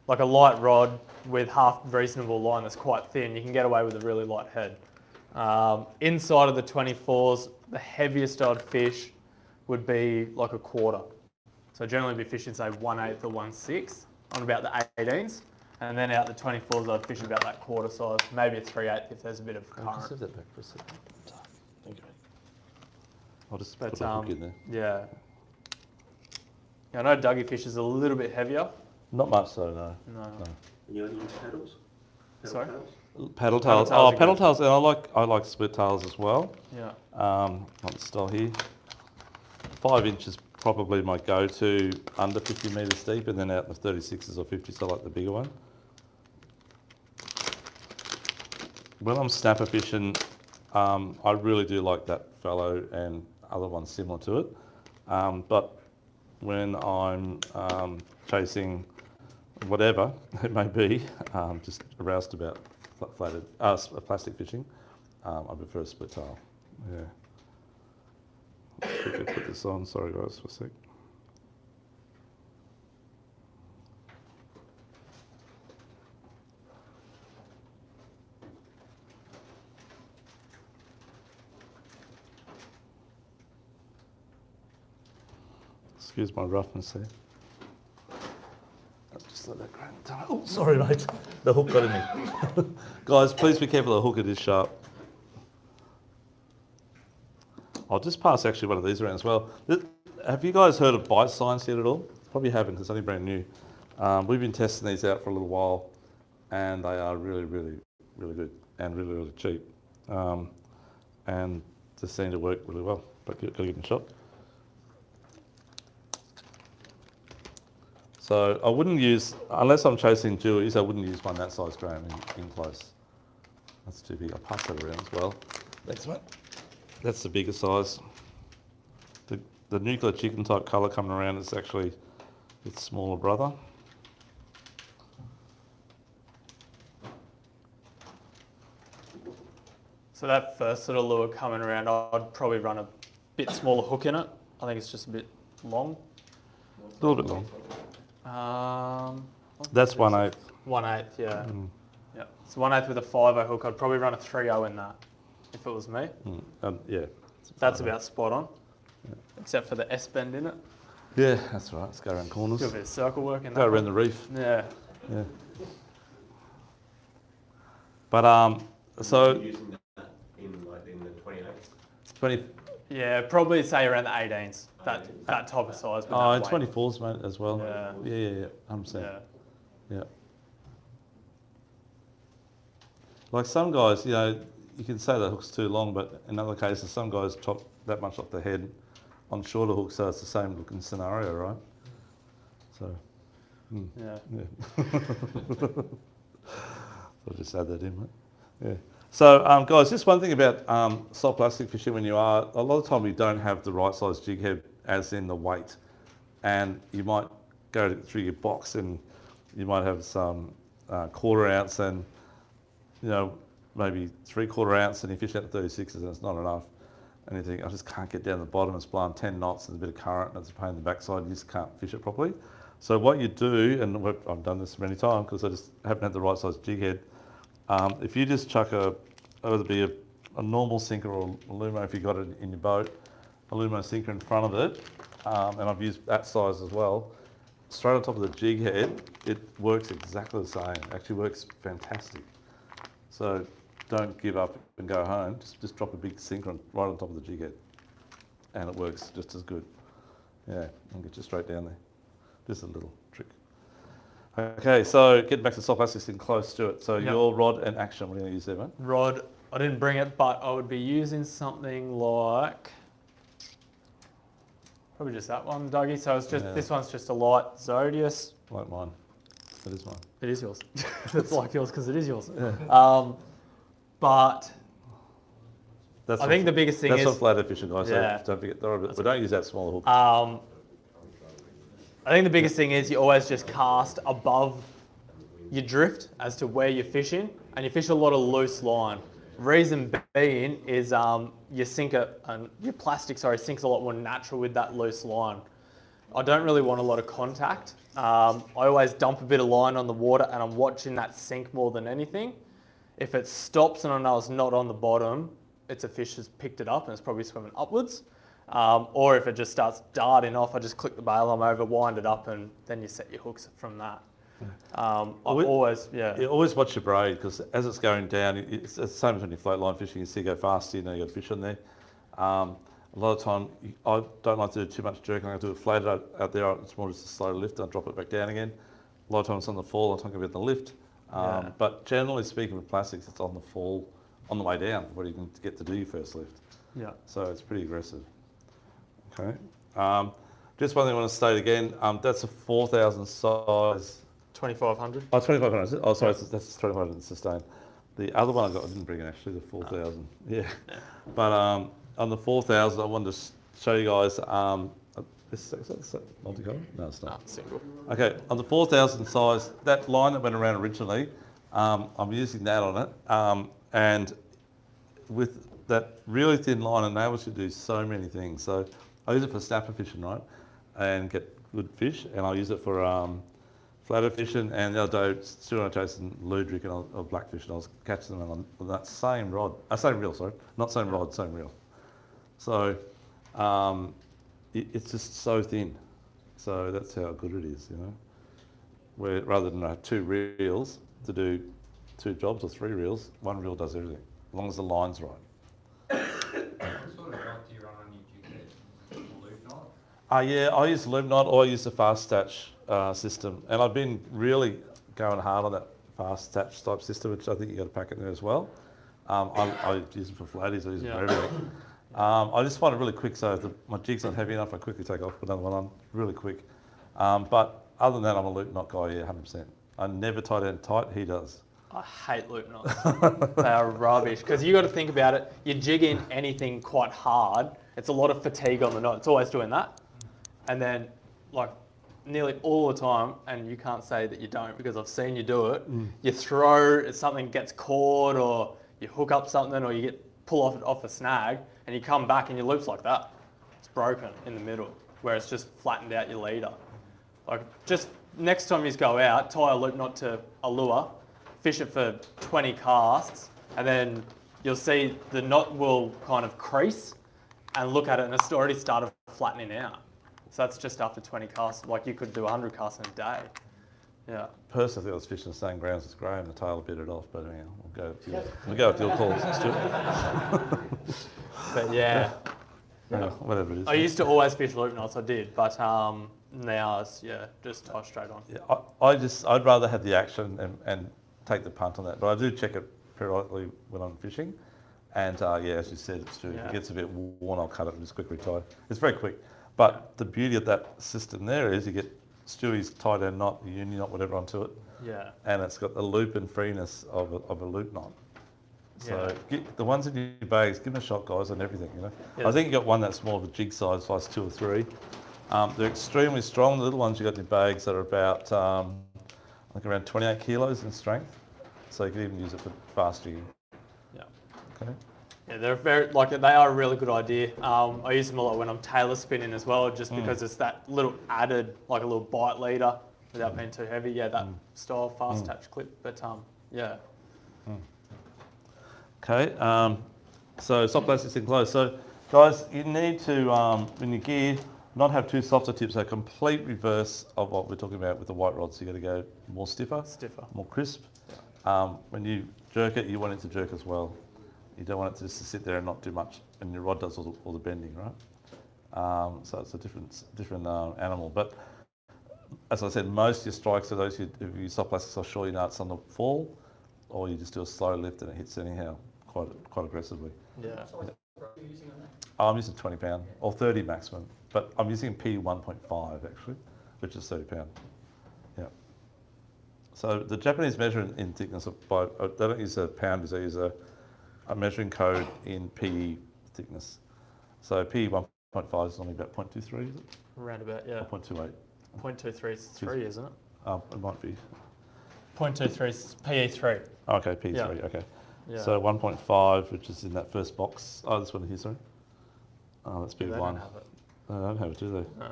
rod with half reasonable line that's quite thin, you can get away with a really light head. Inside of the 24s, the heaviest I'd fish would be like a quarter. So generally be fishing say 1/8 or 1/6 on about the 18s. And then out the 24s, I'd fish about that quarter size, maybe a 3/8 if there's a bit of current. Save that back for a second. Thank you. I'll just But put a hook in there. yeah, I know Dougie fish is a little bit heavier. Not much so, no. No. And you only use paddles? Sorry? Paddles? Paddle tails. tails are Paddle good. tails, and I like split tails as well. Yeah. On the style here. 5 inches probably my go-to under 50 metres deep, and then out in the 36s or 50s, I like the bigger one. When I'm snapper fishing, I really do like that fellow and other ones similar to it. But when I'm chasing whatever it may be, just aroused about flathead, plastic fishing, I prefer a split tail. Yeah. Quickly put this on. Sorry guys for a sec. Excuse my roughness there. I'll just let that go. Oh, sorry mate. The hook got in me. Guys, please be careful, the hook, it is sharp. I'll just pass actually one of these around as well. Have you guys heard of bite science yet at all? Probably haven't, it's only brand new. We've been testing these out for a little while and they are really, really, really good and really, really cheap. And they seem to work really well, but got to give them a shot. So I wouldn't use, unless I'm chasing Jewies, I wouldn't use one that size, Graham, in close. That's too big. I'll pass that around as well. Next one. That's the bigger size. The nuclear chicken type colour coming around is actually its smaller brother. So that first sort of lure coming around, I'd probably run a bit smaller hook in it. I think it's just a bit long. A little bit long. That's 1/8. 1/8, yeah. Yeah. So 1/8 with a 5/0 hook. I'd probably run a 3/0 in that if it was me. Yeah. That's about spot on, except for the S bend in it. Yeah, that's right. Let's go around corners. Do a bit of circle work in that. Go around the reef. Yeah. Yeah. But so Using that in the 28? 20. Yeah, probably say around the 18s. That type of size. with Oh, that and weight. 24s, mate, as well. Yeah. Yeah. 100%. Yeah. Yeah. Like some guys, you can say the hook's too long, but in other cases, some guys chop that much off the head on shorter hooks, so it's the same looking scenario, right? So, Yeah. I'll just add that in, mate. Yeah. So, guys, just one thing about soft plastic fishing when you are, a lot of time you don't have the right size jig head, as in the weight. And you might go through your box and you might have some 1/4 ounce and, maybe 3/4 ounce, and you fish out the 36s and it's not enough. And you think, I just can't get down the bottom, it's blowing 10 knots, there's a bit of current and it's a pain in the backside, you just can't fish it properly. So what you do, and I've done this many times because I just haven't had the right size jig head. If you just chuck whether it be a normal sinker or a Lumo if you got it in your boat, a Lumo sinker in front of it, and I've used that size as well, straight on top of the jig head, it works exactly the same. It actually works fantastic. So don't give up and go home. Just drop a big sinker right on top of the jig head, and it works just as good. Yeah, I'll get you straight down there. Just a little trick. Okay, so getting back to soft plastics in close to it. So your rod and action, what are you going to use there, mate? Rod, I didn't bring it, but I would be using something like, probably just that one, Dougie. So it's just, this one's just a light Zodius. Like mine. That is mine. It is yours. It's like yours because it is yours. Yeah. But I think the biggest thing is... That's not flathead fishing, guys, so don't forget, we don't use that smaller hook. I think the biggest thing is you always just cast above your drift as to where you're fishing, and you fish a lot of loose line. Reason being is your sinker, your plastic, sinks a lot more natural with that loose line. I don't really want a lot of contact. I always dump a bit of line on the water and I'm watching that sink more than anything. If it stops and I know it's not on the bottom, it's a fish that's picked it up and it's probably swimming upwards. Or if it just starts darting off, I just click the bail arm over, wind it up, and then you set your hooks from that. You always watch your braid because as it's going down, it's the same as when you float line fishing. You see it go faster, you know you got fish on there. A lot of time, I don't like to do too much jerking. I like to do it flated out there. It's more just a slow lift. I drop it back down again. A lot of times it's on the fall. I talk about the lift. But generally speaking, with plastics, it's on the fall, on the way down, where you can get to do your first lift. Yeah. So it's pretty aggressive. Okay. Just one thing I want to state again. That's a 4,000 size. 2,500. Oh, 2,500. Oh, sorry, that's 2,500 sustain. The other one I didn't bring it actually, the 4,000. Yeah. But on the 4,000, I wanted to show you guys. Is that multicolor? No, it's not. Single. Okay, on the 4,000 size, that line that went around originally, I'm using that on it. And with that really thin line, it enables you to do so many things. So I use it for snapper fishing, right? And get good fish. And I'll use it for flathead fishing. And the other day, still on chasing luderick and blackfish, and I was catching them on that same rod. Same reel, sorry. Not same rod, same reel. So it's just so thin. So that's how good it is, you know. Where rather than have two reels to do two jobs or three reels, one reel does everything, as long as the line's right. What sort of knot do you run on your jig head? Loop knot? Yeah, I use loop knot or I use the fast attach system. And I've been really going hard on that fast attach type system, which I think you got a packet there as well. I use it for flatties, I use it for everything. I just find it really quick, so if my jig's not heavy enough, I quickly take off, put another one on, really quick. But other than that, I'm a loop knot guy, yeah, 100%. I never tie down tight, he does. I hate loop knots. They are rubbish because you got to think about it. You jig in anything quite hard, it's a lot of fatigue on the knot. It's always doing that, and then like nearly all the time, and you can't say that you don't because I've seen you do it. You throw, something gets caught, or you hook up something, or you pull off a snag, and you come back and your loop's like that. It's broken in the middle, where it's just flattened out your leader. Like just next time you go out, tie a loop knot to a lure, fish it for 20 casts, and then you'll see the knot will kind of crease and look at it and it's already started flattening out. So that's just after 20 casts. Like you could do 100 casts in a day. Yeah. Personally, I think I was fishing the same grounds as Graham, the tail bit it off, but anyhow, we'll go with your calls, Stuart. But yeah. Whatever it is. I used to always fish loop knots, I did, but now it's, just tie straight on. Yeah, I'd rather have the action and take the punt on that, but I do check it periodically when I'm fishing. And as you said, it's true. If it gets a bit worn, I'll cut it and just quickly tie. It's very quick. But the beauty of that system there is you get Stewie's tie down knot, the uni knot, whatever onto it. Yeah. And it's got the loop and freeness of a loop knot. So the ones in your bags, give them a shot, guys, on everything, you know. Yeah. I think you got one that's more of a jig size 2 or 3. They're extremely strong. The little ones you got in your bags that are about, I think around 28 kilos in strength. So you can even use it for fast jigging. Yeah. Okay. Yeah, they're they are a really good idea. I use them a lot when I'm tailor spinning as well, just because it's that little added, like a little bite leader without being too heavy. Yeah, that style fast attach clip. But yeah. Okay, so soft plastics enclosed. So guys, you need to, when you gear, not have too soft a tip, so complete reverse of what we're talking about with the white rods. You got to go more stiffer, more crisp. When you jerk it, you want it to jerk as well. You don't want it just to sit there and not do much, and your rod does all the bending, right? So it's a different animal. But as I said, most of your strikes are those if you use soft plastics, I'll show you now it's on the fall, or you just do a slow lift and it hits anyhow quite aggressively. Yeah. So what's the braid you're using on that? I'm using 20 pound or 30 maximum, but I'm using P 1.5 actually, which is 30 pound. Yeah. So the Japanese measure in thickness they don't use a pound, they use a measuring code in PE thickness. So PE 1.5 is only about 0.23, is it? Around about, yeah. Or 0.28. 0.23 is 3, isn't it? It might be. 0.23 is PE3. Okay, PE3, Yeah. okay. Yeah. So 1.5, which is in that first box. Oh, this one here, sorry. Oh, that's They P1. don't have it. They don't have it, do they? No.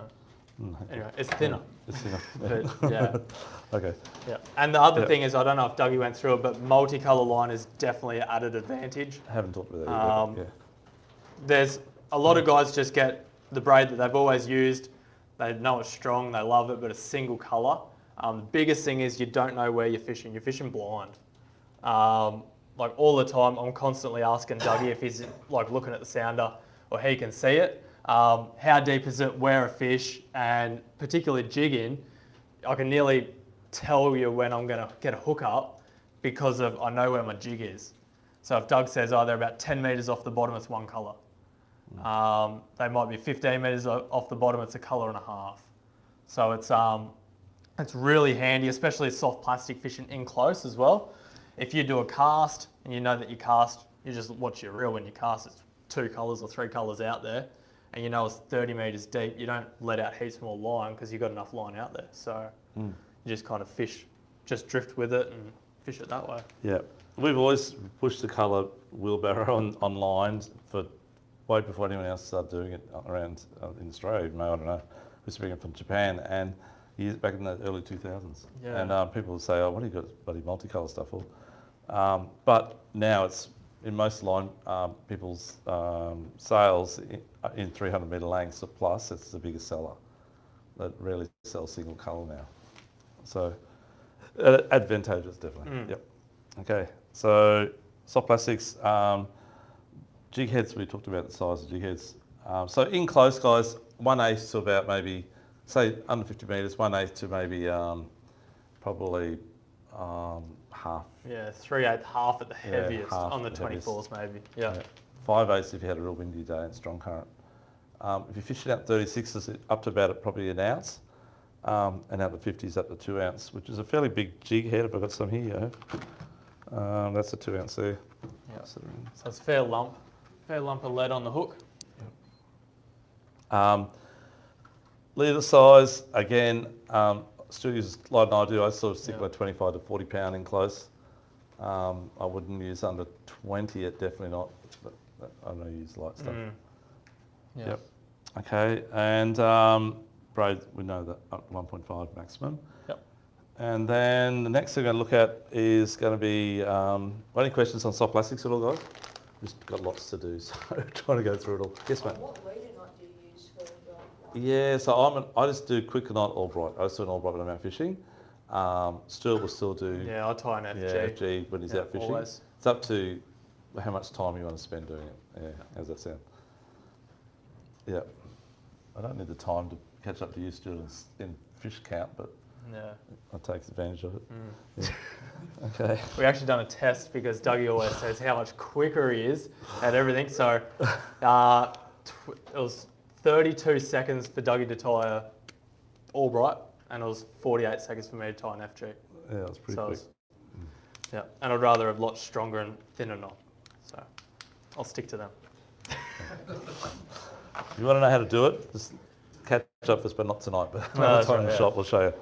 Mm, Anyway, it's thinner. It's thinner. But yeah. Okay. Yeah. And the other Yeah. thing is, I don't know if Dougie went through it, but multicolor line is definitely an added advantage. I haven't talked about that yet. Yeah. There's a lot of guys just get the braid that they've always used. They know it's strong, they love it, but it's single color. The biggest thing is you don't know where you're fishing. You're fishing blind. Like all the time, I'm constantly asking Dougie if he's like looking at the sounder or he can see it. How deep is it? Where a fish? And particularly jigging, I can nearly tell you when I'm going to get a hook up because I know where my jig is. So if Doug says, oh, they're about 10 metres off the bottom, it's one colour. They might be 15 metres off the bottom, it's a colour and a half. So it's really handy, especially soft plastic fishing in close as well. If you do a cast and you know that you cast, you just watch your reel when you cast, it's 2 colours or 3 colours out there, and you know it's 30 metres deep, you don't let out heaps more line because you've got enough line out there. So you just kind of fish, just drift with it and fish it that way. Yeah. We've always pushed the colour wheelbarrow on lines for way before anyone else started doing it around in Australia. Even though, I don't know, we used to bring it from Japan and back in the early 2000s. Yeah. And people would say, oh, what do you got bloody multicolour stuff for? But now it's in most line people's sales in 300 metre lengths or plus, it's the biggest seller. That rarely sells single colour now. So advantageous, definitely. Yep. Okay, so soft plastics, jig heads, we talked about the size of jig heads. So in close, guys, 1/8 to about maybe, say under 50 metres, 1/8 to maybe probably half. Yeah, 3/8, half at the Yeah, heaviest, half on the at the heaviest. 24s maybe. Yeah. 5/8 if you had a real windy day and strong current. If you're fishing out 36s, up to about probably an ounce, and out the 50s up to 2 ounce, which is a fairly big jig head. If I've got some here, you have. That's a 2 ounce there. Yeah. So it's fair lump of lead on the hook. Leader size, again, still use like I do. I sort of stick by 25 to 40 pound in close. I wouldn't use under 20 yet, definitely not. But I don't use light stuff. Yeah. Yep. Okay, and braid, we know that up to 1.5 maximum. Yep. And then the next thing we're going to look at is going to be, any questions on soft plastics at all, guys? Just got lots to do, so trying to go through it all. Yes, mate. What leader knot do you use for the Yeah, so I just do quick knot all bright. I just do an all bright when I'm out fishing. Stuart will still do Yeah, I tie an FG. yeah, FG when he's out fishing. Always. It's up to how much time you want to spend doing it. Yeah, how's that sound? Yeah. I don't need the time to catch up to you, Stuart, in fish count, but Yeah. I take advantage of it. Yeah. Okay. We actually done a test because Dougie always says how much quicker he is at everything. So it was 32 seconds for Dougie to tie a Albright, and it was 48 seconds for me to tie an FG. Yeah, it was pretty So it quick. was- yeah, and I'd rather have a lot stronger and thinner knot. So I'll stick to them. If you want to know how to do it, just catch up with us, but not tonight. But No, another that's time in right, the yeah. shop, we'll show you.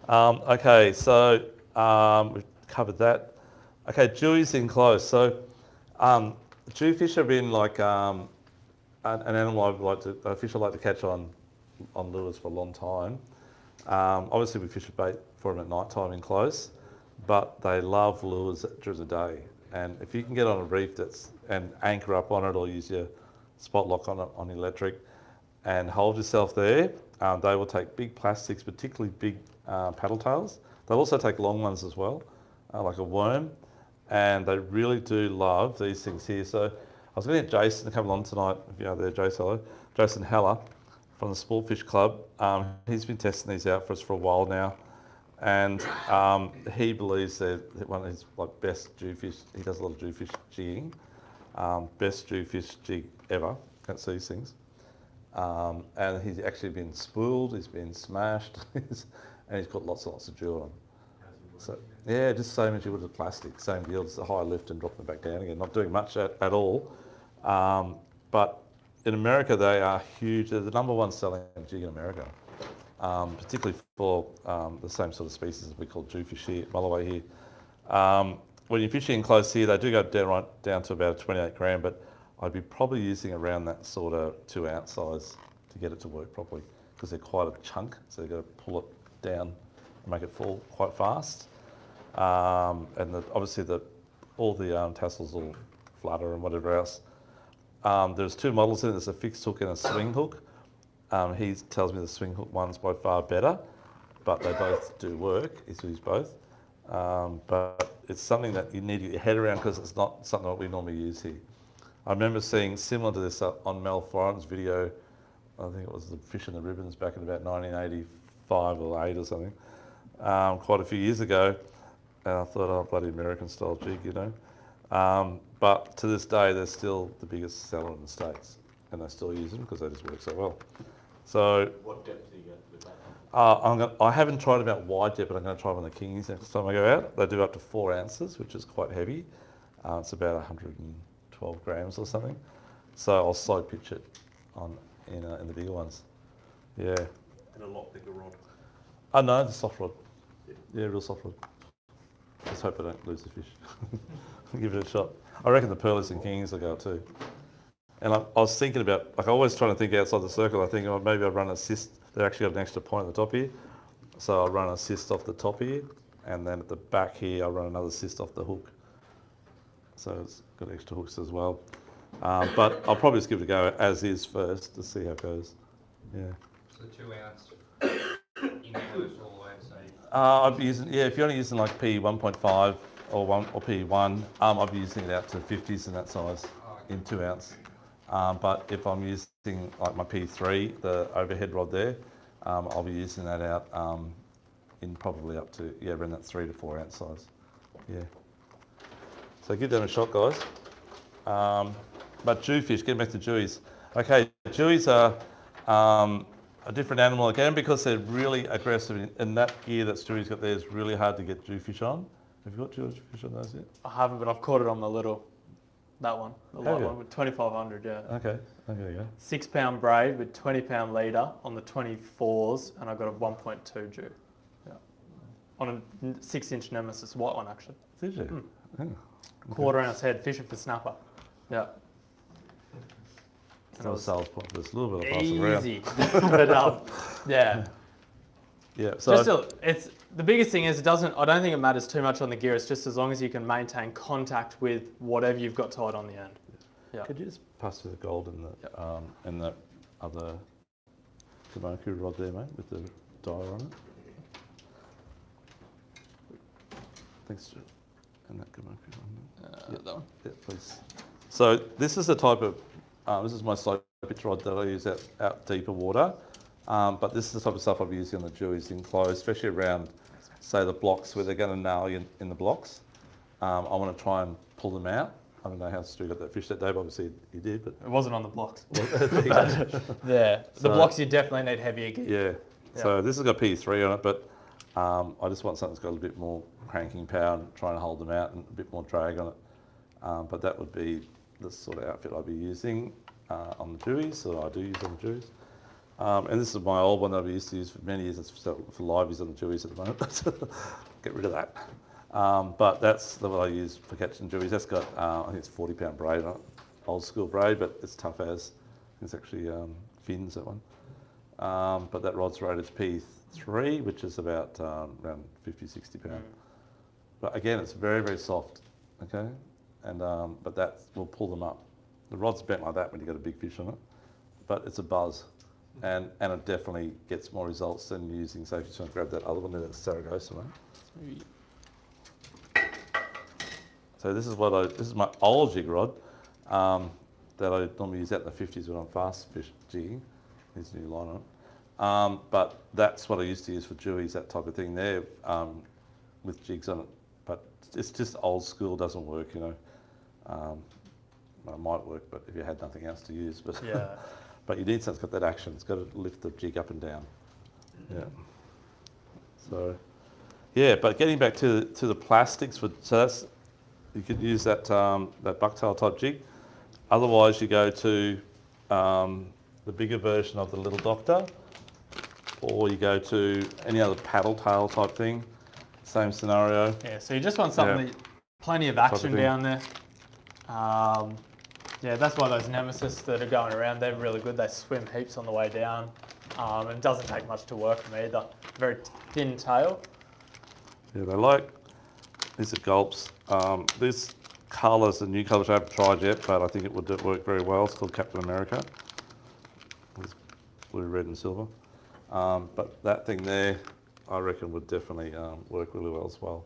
Okay, so we've covered that. Okay, Jewies in close. So Jewfish have been like an animal a fish I like to catch on lures for a long time. Obviously, we fish a bait for them at night time in close, but they love lures during the day. And if you can get on a reef and anchor up on it, or use your spot lock on it on electric, and hold yourself there, they will take big plastics, particularly big paddle tails. They'll also take long ones as well, like a worm, and they really do love these things here. So I was going to get Jason to come along tonight, if you're there, Jason Heller from the Sportfish Club. He's been testing these out for us for a while now, and he believes they're one of his best jewfish. He does a lot of jewfish jigging, best jewfish jig ever. Can't see these things. And he's actually been spooled, he's been smashed, and he's got lots and lots of dew on him. So, yeah, just same as you would with plastic, same deal, just a high lift and dropping it back down again, not doing much at all. But in America, they are huge. They're the number one selling jig in America, particularly for the same sort of species as we call Jewfish here, mulloway here. When you're fishing close here, they do go down to about a 28 gram, but I'd be probably using around that sort of 2 ounce size to get it to work properly, because they're quite a chunk, so you've got to pull it down and make it fall quite fast. And obviously all the tassels will flutter and whatever else. There's 2 models in it. There's a fixed hook and a swing hook. He tells me the swing hook one's by far better, but they both do work. He's used both. But it's something that you need to get your head around, because it's not something that we normally use here. I remember seeing similar to this on Mel Foran's video. I think it was the Fish and the Ribbons back in about 1985 or 8 or something, quite a few years ago. And I thought, oh, bloody American style jig, you know. But to this day, they're still the biggest seller in the States, and they still use them because they just work so well. So What depth do you get with that? I haven't tried them out wide yet, but I'm going to try them on the Kings next time I go out. They do up to 4 ounces, which is quite heavy. It's about 112 grams or something. So I'll slow pitch it in the bigger ones. Yeah. And a lot bigger rod. Oh no, the soft rod. Yeah, real soft rod. Just hope I don't lose the fish. Give it a shot. I reckon the Pearlies and Kings will go too. And I was thinking about, I always trying to think outside the circle. I think, maybe I'll run an assist. They've actually got an extra point at the top here. So I'll run an assist off the top here, and then at the back here, I'll run another assist off the hook. So it's got extra hooks as well. But I'll probably just give it a go as is first to see how it goes. Yeah. So 2 ounce in close all the way, so. I'd be using, if you're only using like P1.5 or P1, I'd be using it out to 50s in that size, in 2 ounce. But if I'm using like my P3, the overhead rod there, I'll be using that out in probably up to, around that 3 to 4 ounce size. Yeah. So give them a shot, guys. But Jewfish, getting back to Jewies. Okay, Jewies are a different animal again, because they're really aggressive, and that gear that Stewie's got there is really hard to get Jewfish on. Have you got Jewfish on those yet? I haven't, but I've caught it on the that one, the light one with 2500, yeah. Okay, there you go. 6 pound braid with 20 pound leader on the 24s, and I got a 1.2 Jew. Yeah. On a 6-inch Nemesis, white one actually. Did you? Okay. 1/4 ounce head, fishing for snapper. Yeah. It's not a sales point, but it's a little bit of passing around. Easy. But yeah. Yeah, so it's the biggest thing is I don't think it matters too much on the gear. It's just as long as you can maintain contact with whatever you've got tied on the end. Yeah. Could you just pass through the gold in the other Kamoku rod there, mate, with the dial on it? Thanks, Stu. And that Kamoku one. That one. Yeah, please. So this is the type of this is my slow pitch rod that I use out deeper water. But this is the type of stuff I'll be using on the Jewies in close, especially around, say, the blocks where they're going to nail you in the blocks. I want to try and pull them out. I don't know how Stu got that fish that day, but obviously he did. But it wasn't on the blocks. Yeah. The blocks you definitely need heavier gear. Yeah. So this has got P3 on it, but I just want something that's got a little bit more cranking power and try and hold them out and a bit more drag on it. But that would be the sort of outfit I'd be using on the Jewies, so I do use on the Jewies. And this is my old one that I've used to use for many years. It's for liveys on the Jewies at the moment. Get rid of that. But that's the one I use for catching Jewies. That's got, I think it's 40 pound braid on it. old school braid, but it's tough as. It's actually fins, that one. But that rod's rated P3, which is about around 50, 60 pound. But again, it's very, very soft, okay? And but that will pull them up. The rod's bent like that when you've got a big fish on it, but it's a buzz. And it definitely gets more results than using, say, if you just want to grab that other one, that's Saragossa one. So this is my old jig rod that I normally use out in the 50s when I'm fast fish jigging. There's a new line on it. But that's what I used to use for Jewies, that type of thing there, with jigs on it. But it's just old school, doesn't work, you know. Well, it might work, but if you had nothing else to use. But Yeah. but you need something that's got that action. It's got to lift the jig up and down. Yeah. So, yeah, but getting back to the plastics, so that's, you could use that that bucktail type jig. Otherwise, you go to the bigger version of the Little Doctor, or you go to any other paddle tail type thing. Same scenario. Yeah, so you just want something that plenty of action thing. down there. Yeah, that's why those nemesis that are going around, they're really good. They swim heaps on the way down. And it doesn't take much to work them either. Very thin tail. Yeah, they like, these are gulps. This colour's a new colour which I haven't tried yet, but I think it would work very well. It's called Captain America. It's blue, red and silver. But that thing there, I reckon would definitely work really well as well.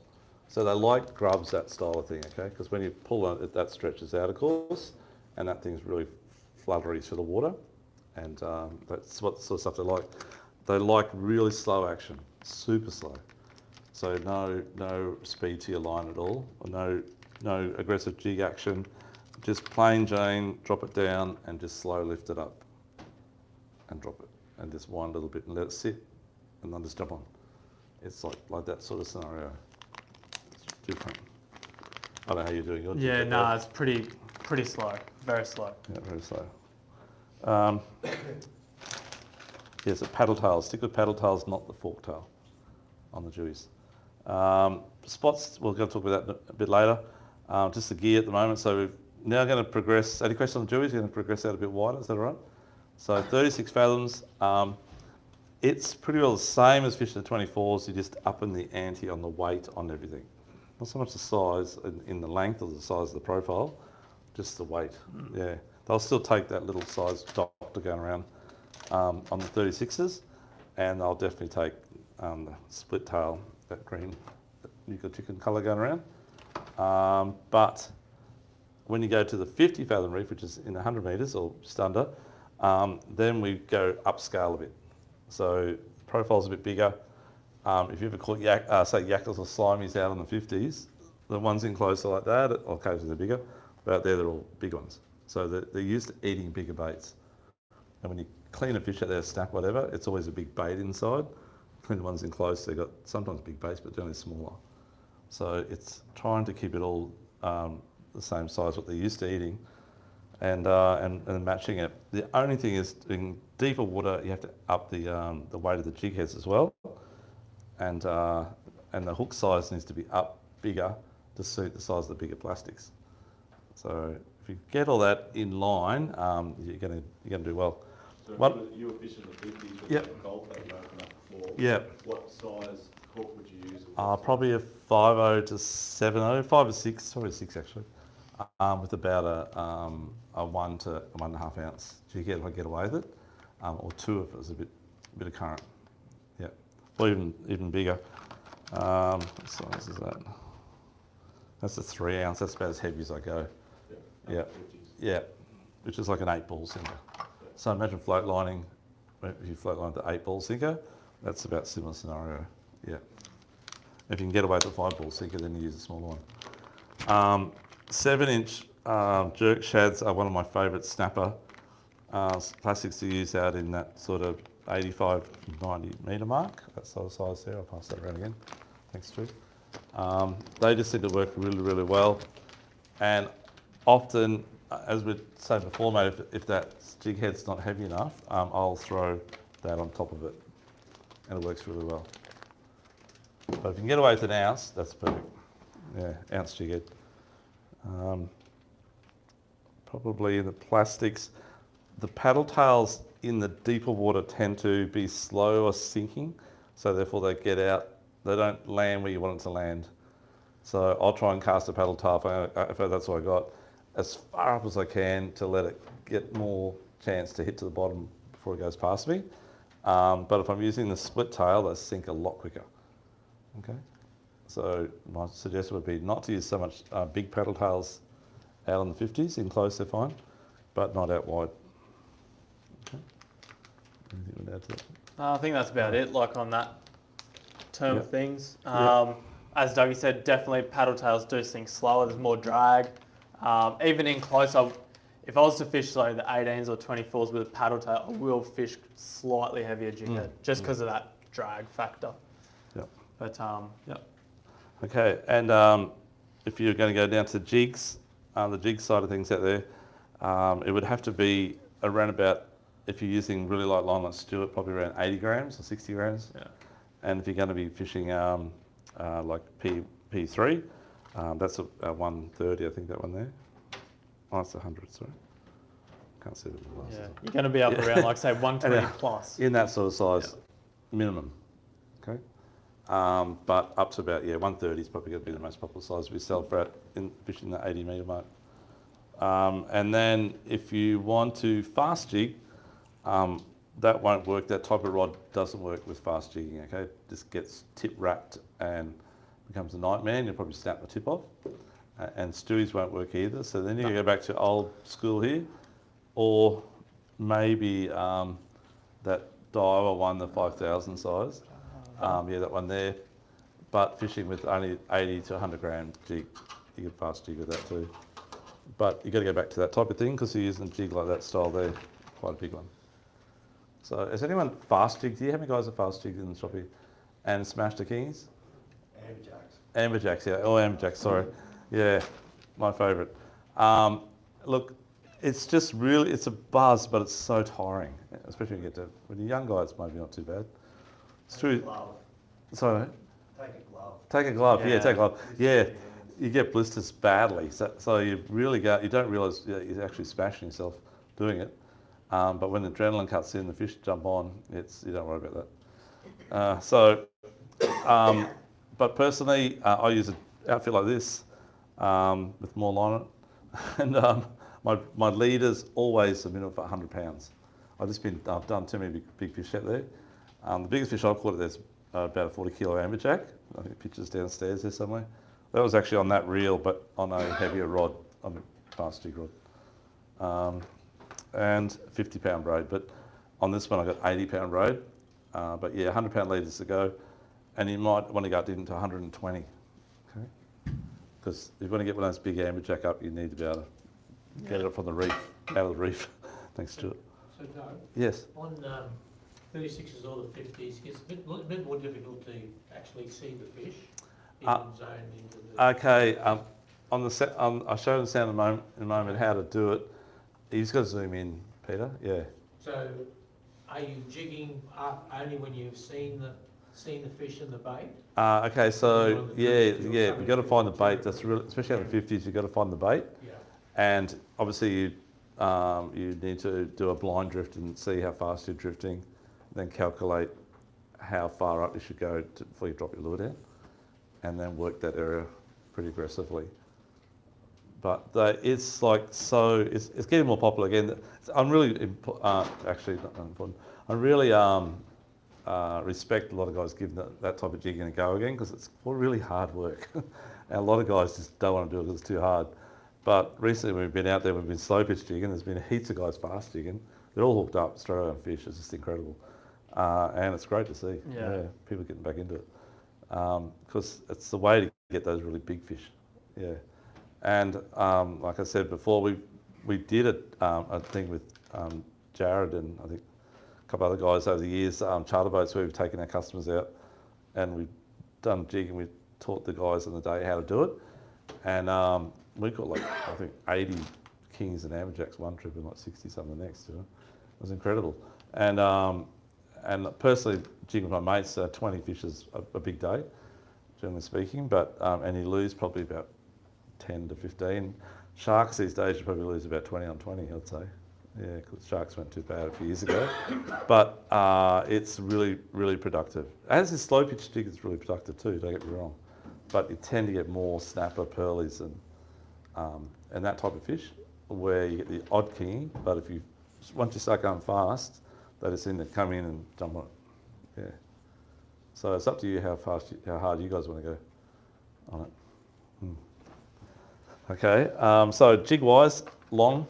So they like grubs, that style of thing, okay? Because when you pull on it, that stretches out, of course, and that thing's really fluttery through the water. And that's what sort of stuff they like. They like really slow action, super slow. So no speed to your line at all, or no aggressive jig action. Just plain Jane, drop it down and just slow lift it up and drop it. And just wind a little bit and let it sit and then just jump on. It's like that sort of scenario. It's different. I don't know how you're doing your jig. Yeah, no, it's pretty slow, very slow. Yeah, very slow. Yeah, so paddle tails. Stick with paddle tails, not the fork tail on the Jewies. Spots, we're going to talk about that a bit later. Just the gear at the moment. So we're now going to progress. Any questions on the Jewies? We're going to progress out a bit wider. Is that all right? So 36 fathoms. It's pretty well the same as fishing the 24s. You're just upping the ante on the weight on everything. Not so much the size in the length or the size of the profile, just the weight. Yeah, they'll still take that little size doctor going around on the 36s, and they'll definitely take the split tail, that green nuclear chicken colour going around. But when you go to the 50 fathom reef, which is in 100 metres or just under, then we go upscale a bit. So profile's a bit bigger. If you ever caught say yackles or slimies out on the 50s, the ones in closer like that, occasionally they're bigger, but out there they're all big ones. So they're used to eating bigger baits. And when you clean a fish out there, snap, whatever, it's always a big bait inside. Clean the ones in close, they've got sometimes big baits, but generally smaller. So it's trying to keep it all the same size what they're used to eating, and matching it. The only thing is, in deeper water, you have to up the weight of the jig heads as well, and the hook size needs to be up bigger to suit the size of the bigger plastics. So if you get all that in line, you're going to do well. So you were fishing the 50s with that gulp that you opened up before. Yeah. What size hook would you use? Probably a 5.0 to 7.0, 5 or 6, probably 6 actually, with about a 1 to 1.5 ounce jig head if I get away with it, or 2 if it was a bit of current. Yeah, or even bigger. What size is that? That's a 3 ounce. That's about as heavy as I go. Yeah, yeah, which is like an 8 ball sinker. So imagine float lining. If you float line with the 8 ball sinker, that's about a similar scenario. Yeah. If you can get away with the 5 ball sinker, then you use a smaller one. 7-inch jerk shads are one of my favourite snapper plastics to use out in that sort of 85, 90 metre mark. That sort of size there. I'll pass that around again. Thanks, Stu. They just seem to work really, really well. And often, as we said before, mate, if that jig head's not heavy enough, I'll throw that on top of it, and it works really well. But if you can get away with an ounce, that's perfect. Yeah, ounce jig head. probably in the plastics. The paddle tails in the deeper water tend to be slower sinking, so therefore they get out, they don't land where you want it to land. So I'll try and cast a paddle tail, if that's what I got, as far up as I can to let it get more chance to hit to the bottom before it goes past me. But if I'm using the split tail, they sink a lot quicker. Okay. So my suggestion would be not to use so much big paddle tails out on the 50s. In close they're fine, but not out wide. Okay. Anything you would add to that? I think that's about it, like on that term Yep. of things. Yep. As Dougie said, definitely paddle tails do sink slower, there's more drag. Even in close, if I was to fish like the 18s or 24s with a paddle tail, I will fish slightly heavier jig head, just because of that drag factor. Yep. But yep. Okay, and if you're going to go down to jigs, the jig side of things out there, it would have to be around about, if you're using really light line like Stuart, probably around 80 grams or 60 grams. Yeah. And if you're going to be fishing like P3, that's a 130, I think that one there. Oh, it's 100, sorry. Can't see the glasses. Yeah. You're going to be up around, like say, 120 plus. In that sort of size, minimum. Okay. But up to about 130 is probably going to be the most popular size we sell for in fishing the 80 metre mark. And then if you want to fast jig, that won't work. That type of rod doesn't work with fast jigging. Okay, it just gets tip wrapped and becomes a nightmare. And you'll probably snap the tip off. And Stewies won't work either. So then you go back to old school here, or maybe that Daiwa one, the 5,000 size. That one there. But fishing with only 80 to 100 gram jig, you can fast jig with that too. But you've got to go back to that type of thing because you're using a jig like that style there, quite a big one. So has anyone fast jigged here? How many guys have fast jigged in the shop here? And smashed the kings? Amberjacks, yeah. Oh, amberjacks, sorry. Yeah, my favourite. Look, it's just really, it's a buzz, but it's so tiring, especially when you get to, when you're young guys, maybe not too bad. It's true. Sorry, mate? Take a glove. Take a glove, Yeah. take a glove. Yeah, you get blisters badly. So you really go, you don't realise you're actually smashing yourself doing it. But when the adrenaline cuts in, the fish jump on, you don't worry about that. But personally, I use an outfit like this with more line on it. And my leader's always a minimum for 100 pounds. I've done too many big fish out there. The biggest fish I've caught there's about a 40 kilo amberjack. I think the picture's downstairs there somewhere. That was actually on that reel, but on a heavier rod, on a fast jig rod. And 50 pound braid, but on this one I got 80 pound braid. But yeah, 100 pound leaders to go. And you might want to go into 120, okay? Because if you want to get one of those big amberjack up, you need to be able to get it up from the reef, out of the reef. Thanks, Stuart. So, Doug, Yes. on 36s or the 50s, it's a bit more difficult to actually see the fish in zone into the... Okay, on the set, I'll show you the sound in a moment how to do it. You just got to zoom in, Peter. Yeah. So, are you jigging only when you've seen the fish and the bait? Okay, so you've got to find the bait. That's really, especially on the 50s, you've got to find the bait. Yeah. And obviously you need to do a blind drift and see how fast you're drifting, then calculate how far up you should go before you drop your lure down, and then work that area pretty aggressively. But it's like it's getting more popular again. I'm really actually not important. I really respect a lot of guys giving that type of jigging a go again because it's really hard work, and a lot of guys just don't want to do it because it's too hard. But recently when we've been out there, we've been slow pitch jigging. There's been heaps of guys fast jigging. They're all hooked up straight away on fish. It's just incredible, and it's great to see. Yeah. People getting back into it because it's the way to get those really big fish. Yeah. And like I said before, we did a thing with Jared and I think a couple other guys over the years, charter boats where we've taken our customers out and we've done jig and we taught the guys on the day how to do it. And we caught like, I think 80 kings and amberjacks one trip and like 60 something the next. You know? It was incredible. And personally, jigging with my mates, 20 fish is a big day, generally speaking, but and you lose probably about 10 to 15. Sharks these days, you probably lose about 20 on 20, I'd say. Yeah, because sharks weren't too bad a few years ago. But it's really, really productive. As is slow pitch jig, it's really productive too, don't get me wrong. But you tend to get more snapper, pearlies and that type of fish where you get the odd kingy. But if you, once you start going fast, they just seem to come in and jump on it. Yeah. So it's up to you how hard you guys want to go on it. Okay, so jig-wise, long,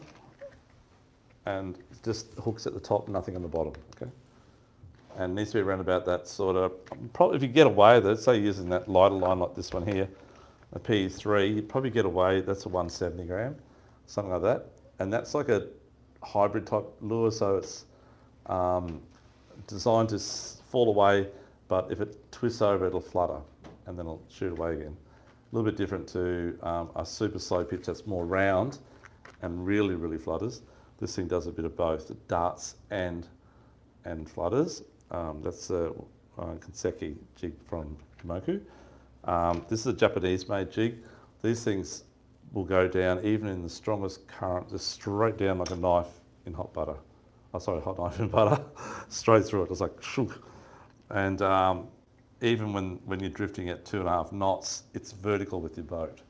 and just hooks at the top, nothing on the bottom, okay? And needs to be around about that sort of, probably if you get away with it, say you're using that lighter line like this one here, a P3, you'd probably get away, that's a 170 gram, something like that. And that's like a hybrid type lure, so it's designed to fall away, but if it twists over, it'll flutter, and then it'll shoot away again. A little bit different to a super slow pitch that's more round and really, really flutters. This thing does a bit of both. It darts and flutters. That's a Kanseki jig from Kimoku. This is a Japanese-made jig. These things will go down even in the strongest current, just straight down like a knife in hot butter. Oh, sorry, hot knife in butter, straight through it. It's like shunk. And even when you're drifting at 2.5 knots, it's vertical with your boat.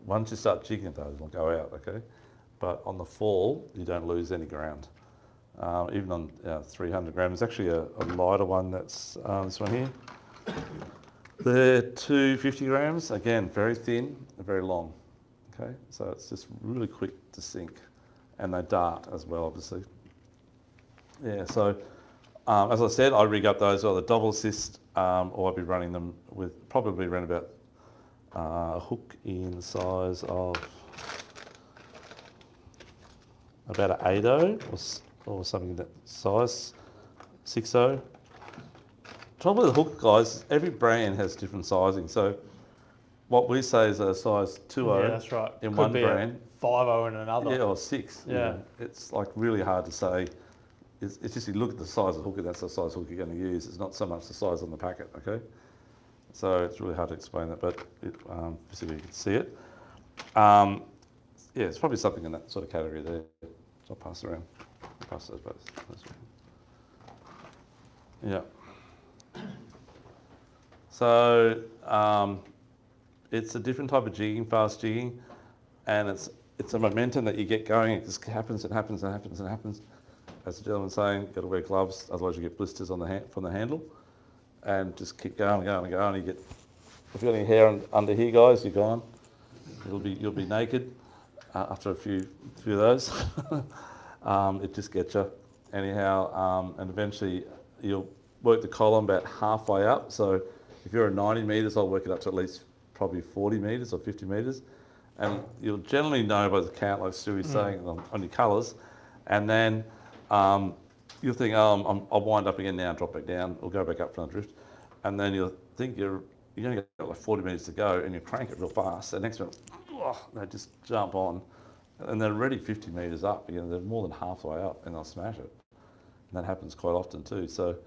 Once you start jigging it though, it'll go out, okay? But on the fall, you don't lose any ground. Even on 300 grams, there's actually a lighter one that's this one here. They're 250 grams, again, very thin and very long, okay? So it's just really quick to sink. And they dart as well, obviously. Yeah, so as I said, I rig up those either double assist or I'd be running them with probably around about a hook in the size of about an 8.0 or something that size, 6.0. Trouble with the hook, guys, every brand has different sizing. So what we say is a size 2.0 Yeah, that's right. in Could one be brand. 5.0 in another. Yeah, or 6. Yeah. You know. It's like really hard to say. It's just you look at the size of the hook and that's the size hook you're going to use. It's not so much the size on the packet, okay? So it's really hard to explain that, but so you can see it. Yeah, it's probably something in that sort of category there. So I'll pass it around. Pass those both. Yeah. So it's a different type of jigging, fast jigging, and it's a momentum that you get going. It just happens and happens and happens and happens. As the gentleman's saying, you've got to wear gloves, otherwise you get blisters on the from the handle, and just keep going and going and going. You get, if you've got any hair under here, guys, you're gone. You'll be naked after a few of those. It just gets you anyhow, and eventually you'll work the column about halfway up. So if you're at 90 metres, I'll work it up to at least probably 40 metres or 50 metres, and you'll generally know by the count, like Stewie's saying, on your colours, and then you'll think, oh, I'll wind up again now, drop back down, or go back up from the drift, and then you'll think you're only got like 40 metres to go, and you crank it real fast. And next minute, they just jump on, and they're already 50 metres up. You know, they're more than halfway up, and they'll smash it. And that happens quite often too. So,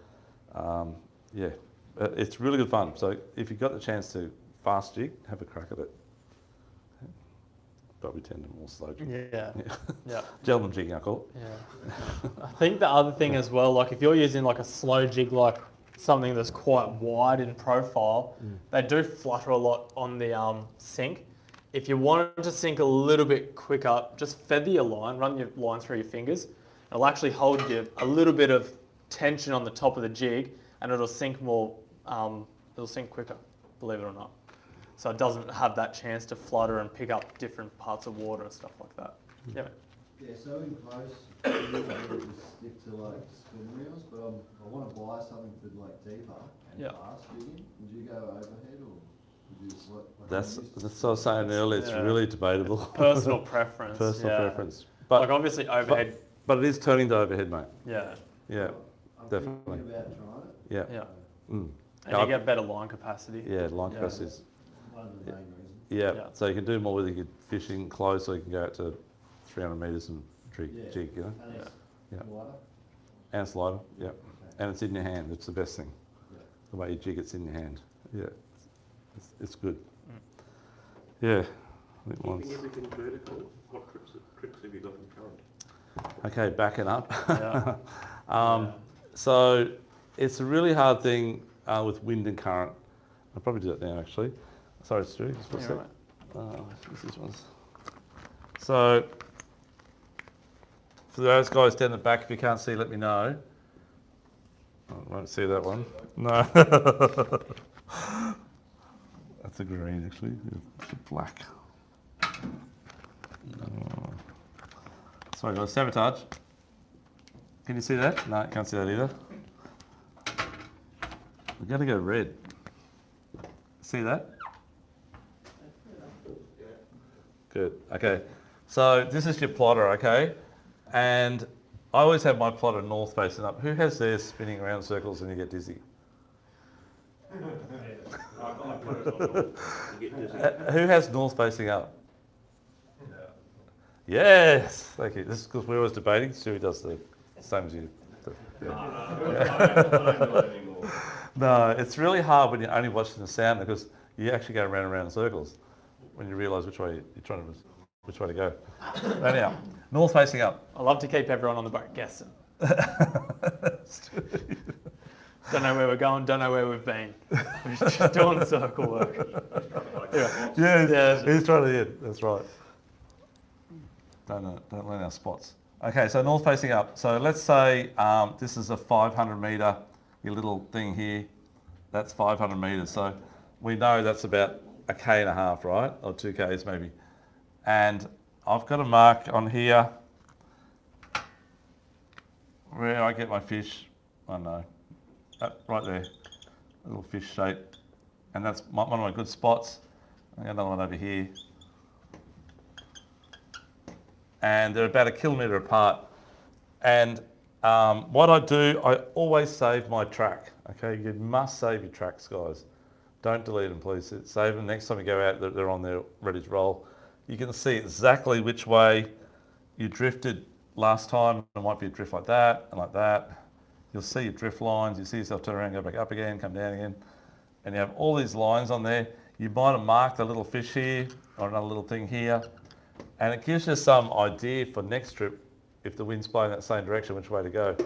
yeah, it's really good fun. So if you've got the chance to fast jig, have a crack at it. But we tend to more slow jig. Yeah. Yeah. Gentleman jigging, I call it. Yeah. I think the other thing as well, like if you're using like a slow jig, like something that's quite wide in profile, they do flutter a lot on the sink. If you want it to sink a little bit quicker, just feather your line, run your line through your fingers. It'll actually hold you a little bit of tension on the top of the jig, and it'll sink more, it'll sink quicker, believe it or not. So it doesn't have that chance to flutter and pick up different parts of water and stuff like that. Yeah, mate. Yeah, so in close, I usually just stick to like spin reels, but I want to buy something for like deeper and fast jigging. Would you go overhead or would you what? That's what I was saying earlier. It's really debatable. Personal preference. Personal preference. But like obviously overhead. But it is turning to overhead, mate. Yeah. Yeah. I'm Definitely. thinking about trying it. Yeah. Yeah. Mm. And you get better line capacity. Yeah, line capacity is. One of the main reasons. Yeah. So you can do more with your fishing close, or you can go out to 300 metres and jig, you know. And it's lighter. And it's lighter, yeah. Okay. And it's in your hand. It's the best thing. Yeah. The way you jig, it's in your hand. Yeah. It's good. Yeah. Keeping everything vertical, what tricks have you got in current? Okay, backing up. Yeah. So it's a really hard thing with wind and current. I'll probably do that now actually. Sorry, Stu, just for a Yeah, sec. right. This one's. So for those guys down the back, if you can't see, let me know. I won't see that one. No. That's a green actually. It's a black. Sorry guys, sabotage. Can you see that? No, you can't see that either. We're going to go red. See that? Good, okay. So this is your plotter, okay? And I always have my plotter north facing up. Who has theirs spinning around circles and you get dizzy? Who has north facing up? Yes, thank you. This is because we're always debating. Stewie does the same as you. No, it's really hard when you're only watching the sound because you actually go round and round in circles when you realise which way to go. Anyhow, north facing up. I love to keep everyone on the boat guessing. Don't know where we're going, don't know where we've been. We're just doing circle work. Yeah, he's trying to hit. That's right. Don't learn our spots. Okay, so north facing up. So let's say this is a 500 metre, your little thing here. That's 500 metres. So we know that's about a K and a half, right? Or 2 Ks maybe. And I've got a mark on here where I get my fish. I know. Right there, a little fish shape. And that's one of my good spots. I got another one over here. And they're about 1 kilometre apart. And what I do, I always save my track. Okay, you must save your tracks, guys. Don't delete them, please. Save them. Next time you go out, they're on there ready to roll. You can see exactly which way you drifted last time. It might be a drift like that and like that. You'll see your drift lines. You see yourself turn around, go back up again, come down again. And you have all these lines on there. You might have marked a little fish here or another little thing here. And it gives you some idea for next trip, if the wind's blowing that same direction, which way to go.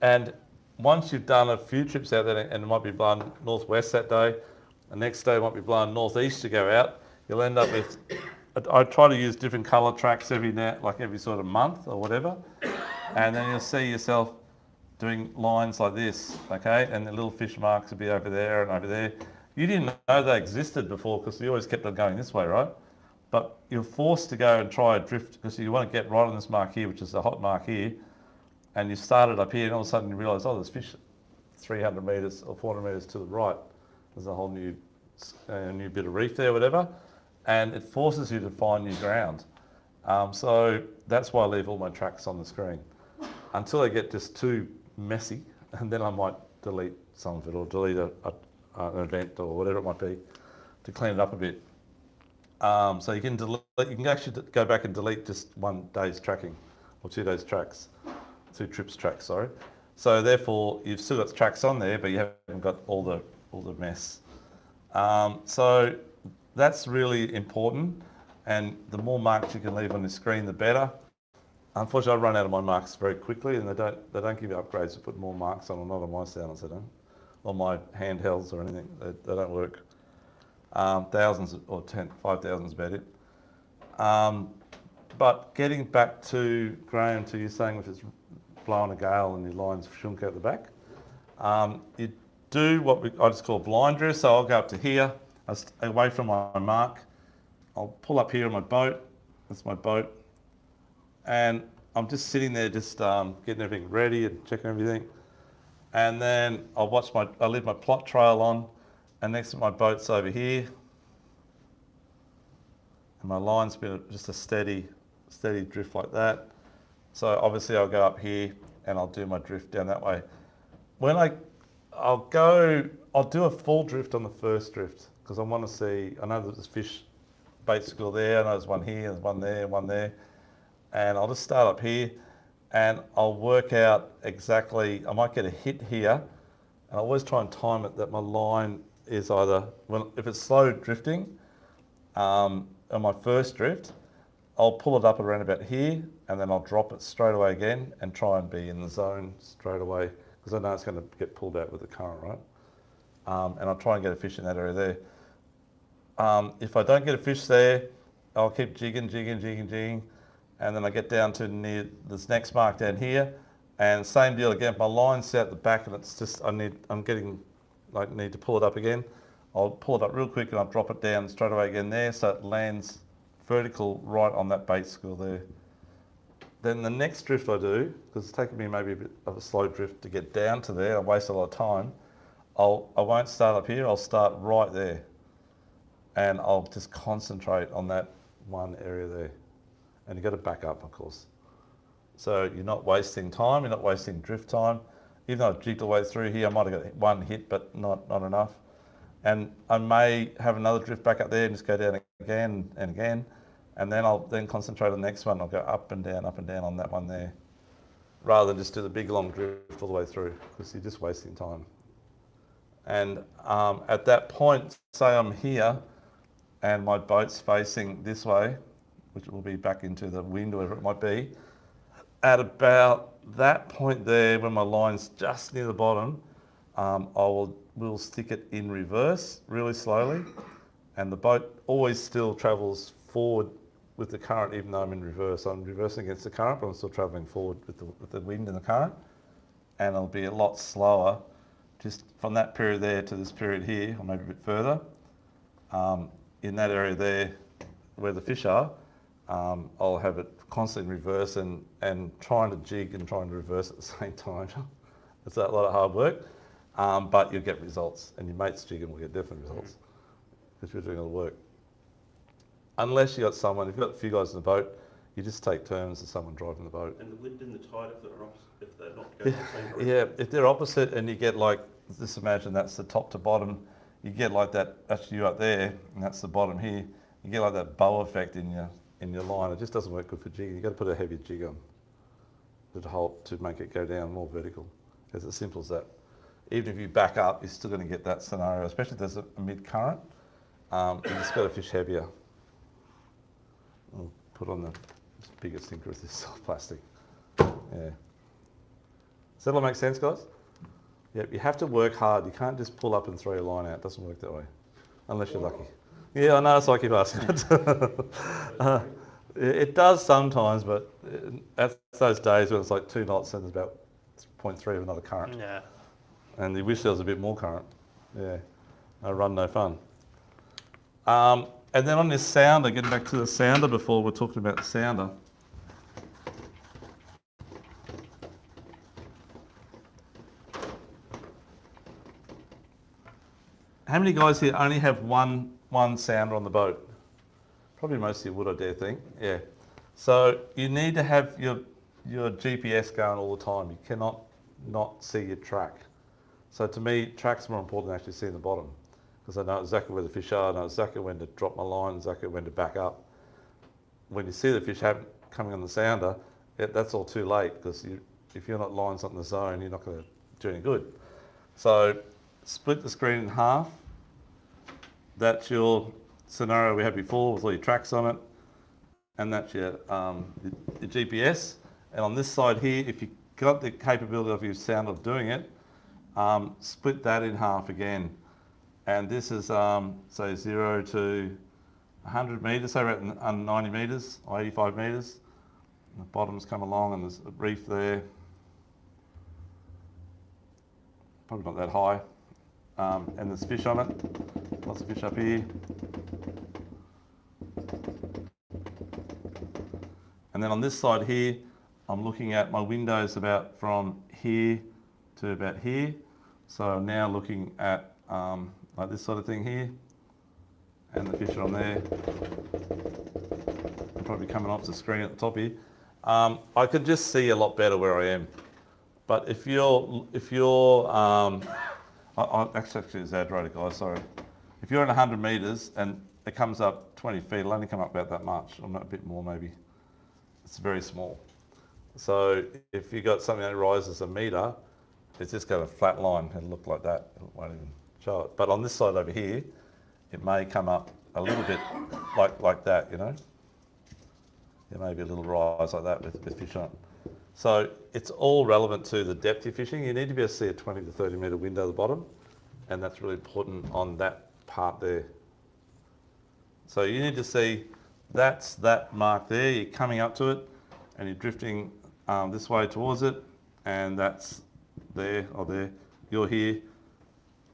And once you've done a few trips out there, and it might be blowing northwest that day, the next day might be blowing northeast to go out, you'll end up with, I try to use different colour tracks every sort of month or whatever. And then you'll see yourself doing lines like this, okay? And the little fish marks will be over there and over there. You didn't know they existed before because you always kept on going this way, right? But you're forced to go and try a drift because you want to get right on this mark here, which is the hot mark here. And you started up here and all of a sudden you realise, oh, there's fish 300 metres or 400 metres to the right. There's a whole new bit of reef there, whatever. And it forces you to find new ground. So that's why I leave all my tracks on the screen until they get just too messy. And then I might delete some of it or delete an event or whatever it might be to clean it up a bit. So you can actually go back and delete just 1 day's tracking or 2 days tracks, 2 trips tracks, sorry. So therefore you've still got tracks on there, but you haven't got all the mess. So that's really important. And the more marks you can leave on the screen, the better. Unfortunately, I run out of my marks very quickly, and they don't give you upgrades to put more marks on, or not on my sounders, they don't. Or my handhelds or anything, they don't work. Thousands or 5,000 is about it. But getting back to Graham, to you saying if it's blowing a gale and your lines shunk out the back, you do what I just call blind drift. So I'll go up to here, away from my mark. I'll pull up here on my boat. That's my boat. And I'm just sitting there, just getting everything ready and checking everything. And then I'll leave my plot trail on, and next to my boat's over here. And my line's been just a steady drift like that. So obviously I'll go up here and I'll do my drift down that way. I'll do a full drift on the first drift because I want to see, I know there's fish bait school there, I know there's one here, there's one there. And I'll just start up here and I'll work out exactly, I might get a hit here, and I always try and time it that my line is either, if it's slow drifting, on my first drift, I'll pull it up around about here, and then I'll drop it straight away again and try and be in the zone straight away, because I know it's going to get pulled out with the current, right? And I'll try and get a fish in that area there. If I don't get a fish there, I'll keep jigging, and then I get down to near this next mark down here, and same deal again. My line's out the back, and it's just need to pull it up again. I'll pull it up real quick, and I'll drop it down straight away again there, so it lands vertical right on that bait school there. Then the next drift I do, because it's taken me maybe a bit of a slow drift to get down to there, I waste a lot of time. I won't start up here. I'll start right there, and I'll just concentrate on that one area there. And you've got to back up, of course. So you're not wasting time, you're not wasting drift time. Even though I've jigged all the way through here, I might have got one hit, but not enough. And I may have another drift back up there and just go down again and again. And then I'll then concentrate on the next one. I'll go up and down on that one there, rather than just do the big long drift all the way through, because you're just wasting time. And at that point, say I'm here and my boat's facing this way, which will be back into the wind or whatever it might be. At about that point there, when my line's just near the bottom, we'll stick it in reverse really slowly, and the boat always still travels forward with the current, even though I'm in reverse. I'm reversing against the current, but I'm still travelling forward with the wind and the current, and it'll be a lot slower just from that period there to this period here, or maybe a bit further. In that area there where the fish are, I'll have it constantly in reverse and trying to jig and trying to reverse at the same time. It's a lot of hard work, but you'll get results, and your mates jigging will get definite results because you're doing all the work. Unless you got someone, if you've got a few guys in the boat, you just take turns with someone driving the boat. And the wind and the tide, if they're not going the same direction? Yeah, if they're opposite and you get like, just imagine that's the top to bottom, you get like that, that's you up there, and that's the bottom here, you get like that bow effect in your line. It just doesn't work good for jigging. You've got to put a heavier jig on to make it go down more vertical. It's as simple as that. Even if you back up, you're still going to get that scenario, especially if there's a mid-current. You just got to fish heavier. I'll put on the biggest sinker of this soft plastic. Yeah. Does that all make sense, guys? Yeah, you have to work hard. You can't just pull up and throw your line out. It doesn't work that way, unless you're lucky. Yeah, I know, so I keep asking. It does sometimes, but that's those days when it's like 2 knots and there's about 0.3 of another current. Yeah. And you wish there was a bit more current. Yeah, no run, no fun. And then on this sounder, getting back to the sounder before, we're talking about the sounder. How many guys here only have one sounder on the boat? Probably most of you would, I dare think. Yeah. So you need to have your GPS going all the time. You cannot not see your track. So to me, track's more important than actually seeing the bottom, because I know exactly where the fish are, I know exactly when to drop my line, exactly when to back up. When you see the fish coming on the sounder, that's all too late, because if you're not lines on the zone, you're not going to do any good. So split the screen in half. That's your scenario we had before with all your tracks on it, and that's your GPS. And on this side here, if you've got the capability of your sound of doing it, split that in half again. And this is, say, 0 to 100 metres, say around 90 metres or 85 metres. The bottoms come along and there's a reef there. Probably not that high. And there's fish on it. Lots of fish up here. And then on this side here, I'm looking at my windows about from here to about here. So I'm now looking at like this sort of thing here, and the fish are on there. They're probably coming off the screen at the top here. I could just see a lot better where I am. But if you're I actually exaggerated, guys, sorry. If you're in 100 metres and it comes up 20 feet, it'll only come up about that much, or a bit more maybe. It's very small. So if you've got something that rises a metre, it's just got a flat line. It'll look like that. It won't even show it. But on this side over here, it may come up a little bit like that, you know. There may be a little rise like that with fish on it. So it's all relevant to the depth you're fishing. You need to be able to see a 20 to 30 metre window at the bottom, and that's really important on that part there. So you need to see that's that mark there, you're coming up to it, and you're drifting this way towards it, and that's there or there. You're here,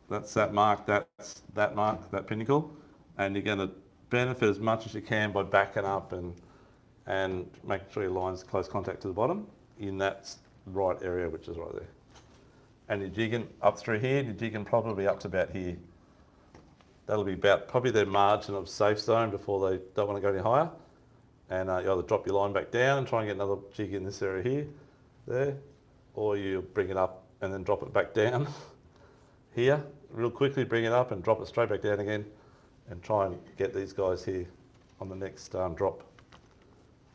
that's that mark, that's that mark, that pinnacle, and you're going to benefit as much as you can by backing up and making sure your line's close contact to the bottom in that right area, which is right there. And you're jigging up through here, and you're jigging probably up to about here. That'll be about probably their margin of safe zone before they don't want to go any higher. And you either drop your line back down and try and get another jig in this area here, there, or you bring it up and then drop it back down here, real quickly bring it up and drop it straight back down again, and try and get these guys here on the next drop.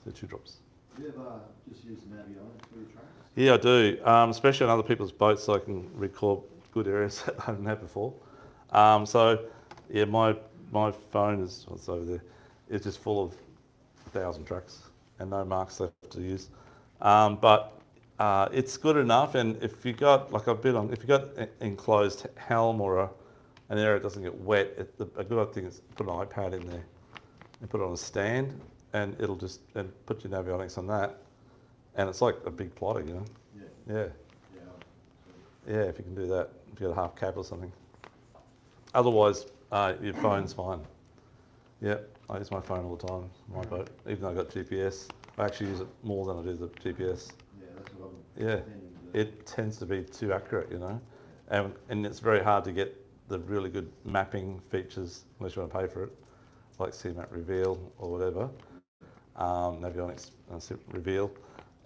So 2 drops. Do you ever just use navionics for your tracks? Yeah, I do, especially on other people's boats, so I can record good areas that I haven't had before. So yeah, my phone is, it's over there, it's just full of 1,000 tracks and no marks left to use. But it's good enough, and if you got, like I've been on, if you got an enclosed helm or an area that doesn't get wet, a good thing is put an iPad in there and put it on a stand, and it'll just, and put your navionics on that, and it's like a big plotter, you know? Yeah. Yeah. Yeah, if you can do that, if you got a half cab or something. Otherwise, your phone's fine. Yeah, I use my phone all the time, my boat, even though I've got GPS. I actually use it more than I do the GPS. Yeah, that's what I'm Yeah, intending to do. it tends to be too accurate, you know, and it's very hard to get the really good mapping features unless you want to pay for it, like CMAP Reveal or whatever, Navionics Reveal,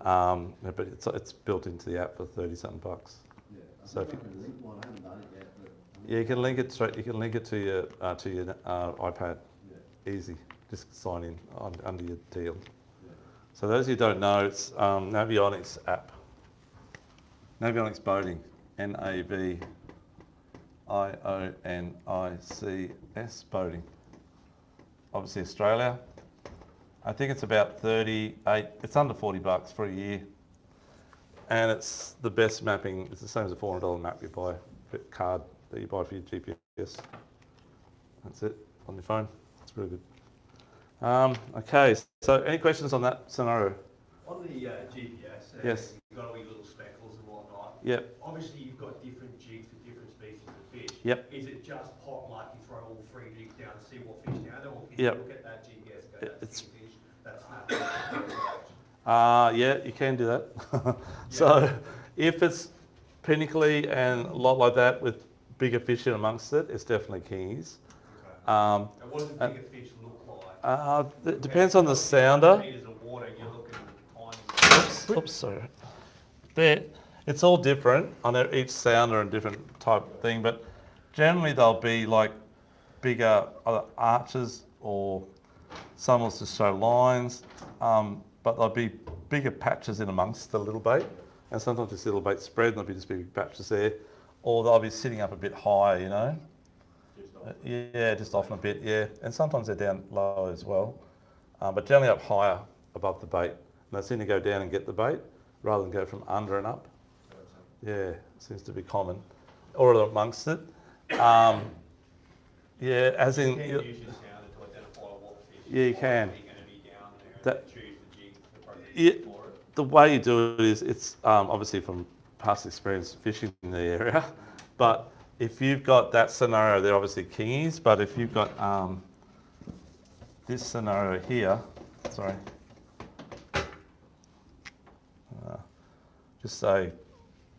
but it's built into the app for 30-something bucks. Yeah, I So think if I can link one, I haven't done it yet, but. Yeah, you can link it straight. You can link it to your iPad. Yeah. Easy. Just sign in under your deal. Yeah. So those who don't know, it's Navionics app. Navionics Boating. Navionics Boating. Obviously Australia. I think it's about 38. It's under $40 for a year, and it's the best mapping. It's the same as a $400 map you buy, card that you buy for your GPS. That's it on your phone. It's really good. Okay, so any questions on that scenario? On the GPS, Yes. you've got all your little speckles and whatnot. Yep. Obviously, you've got different jigs for different species of fish. Yep. Is it just pot like you throw all 3 jigs down and see what fish down there, or can Yep. you look at that GPS, go, that's It's- fish, that's not Yeah, you can do that. So if it's pinnacly and a lot like that with bigger fish in amongst it, it's definitely kingies. And what does a bigger fish look like? It depends on the sounder. Meters of water, you're looking tiny. Oops, sorry. It's all different on each sounder and different type thing, but generally they'll be like bigger either arches, or some will just show lines, but there'll be bigger patches in amongst the little bait, and sometimes this little bait spread and there'll be just big patches there, or they'll be sitting up a bit higher, you know. Yeah, just often a bit, yeah. And sometimes they're down low as well, but generally up higher above the bait. And they seem to go down and get the bait rather than go from under and up. Yeah, seems to be common. Or amongst it. Yeah, as in... You can use your sounder to identify what fish Yeah, you can. are going to be down there and That- then choose the jig appropriate Yeah, for it. the way you do it is, it's obviously from past experience fishing in the area, but if you've got that scenario, they're obviously kingies, but if you've got this scenario here, sorry, just say,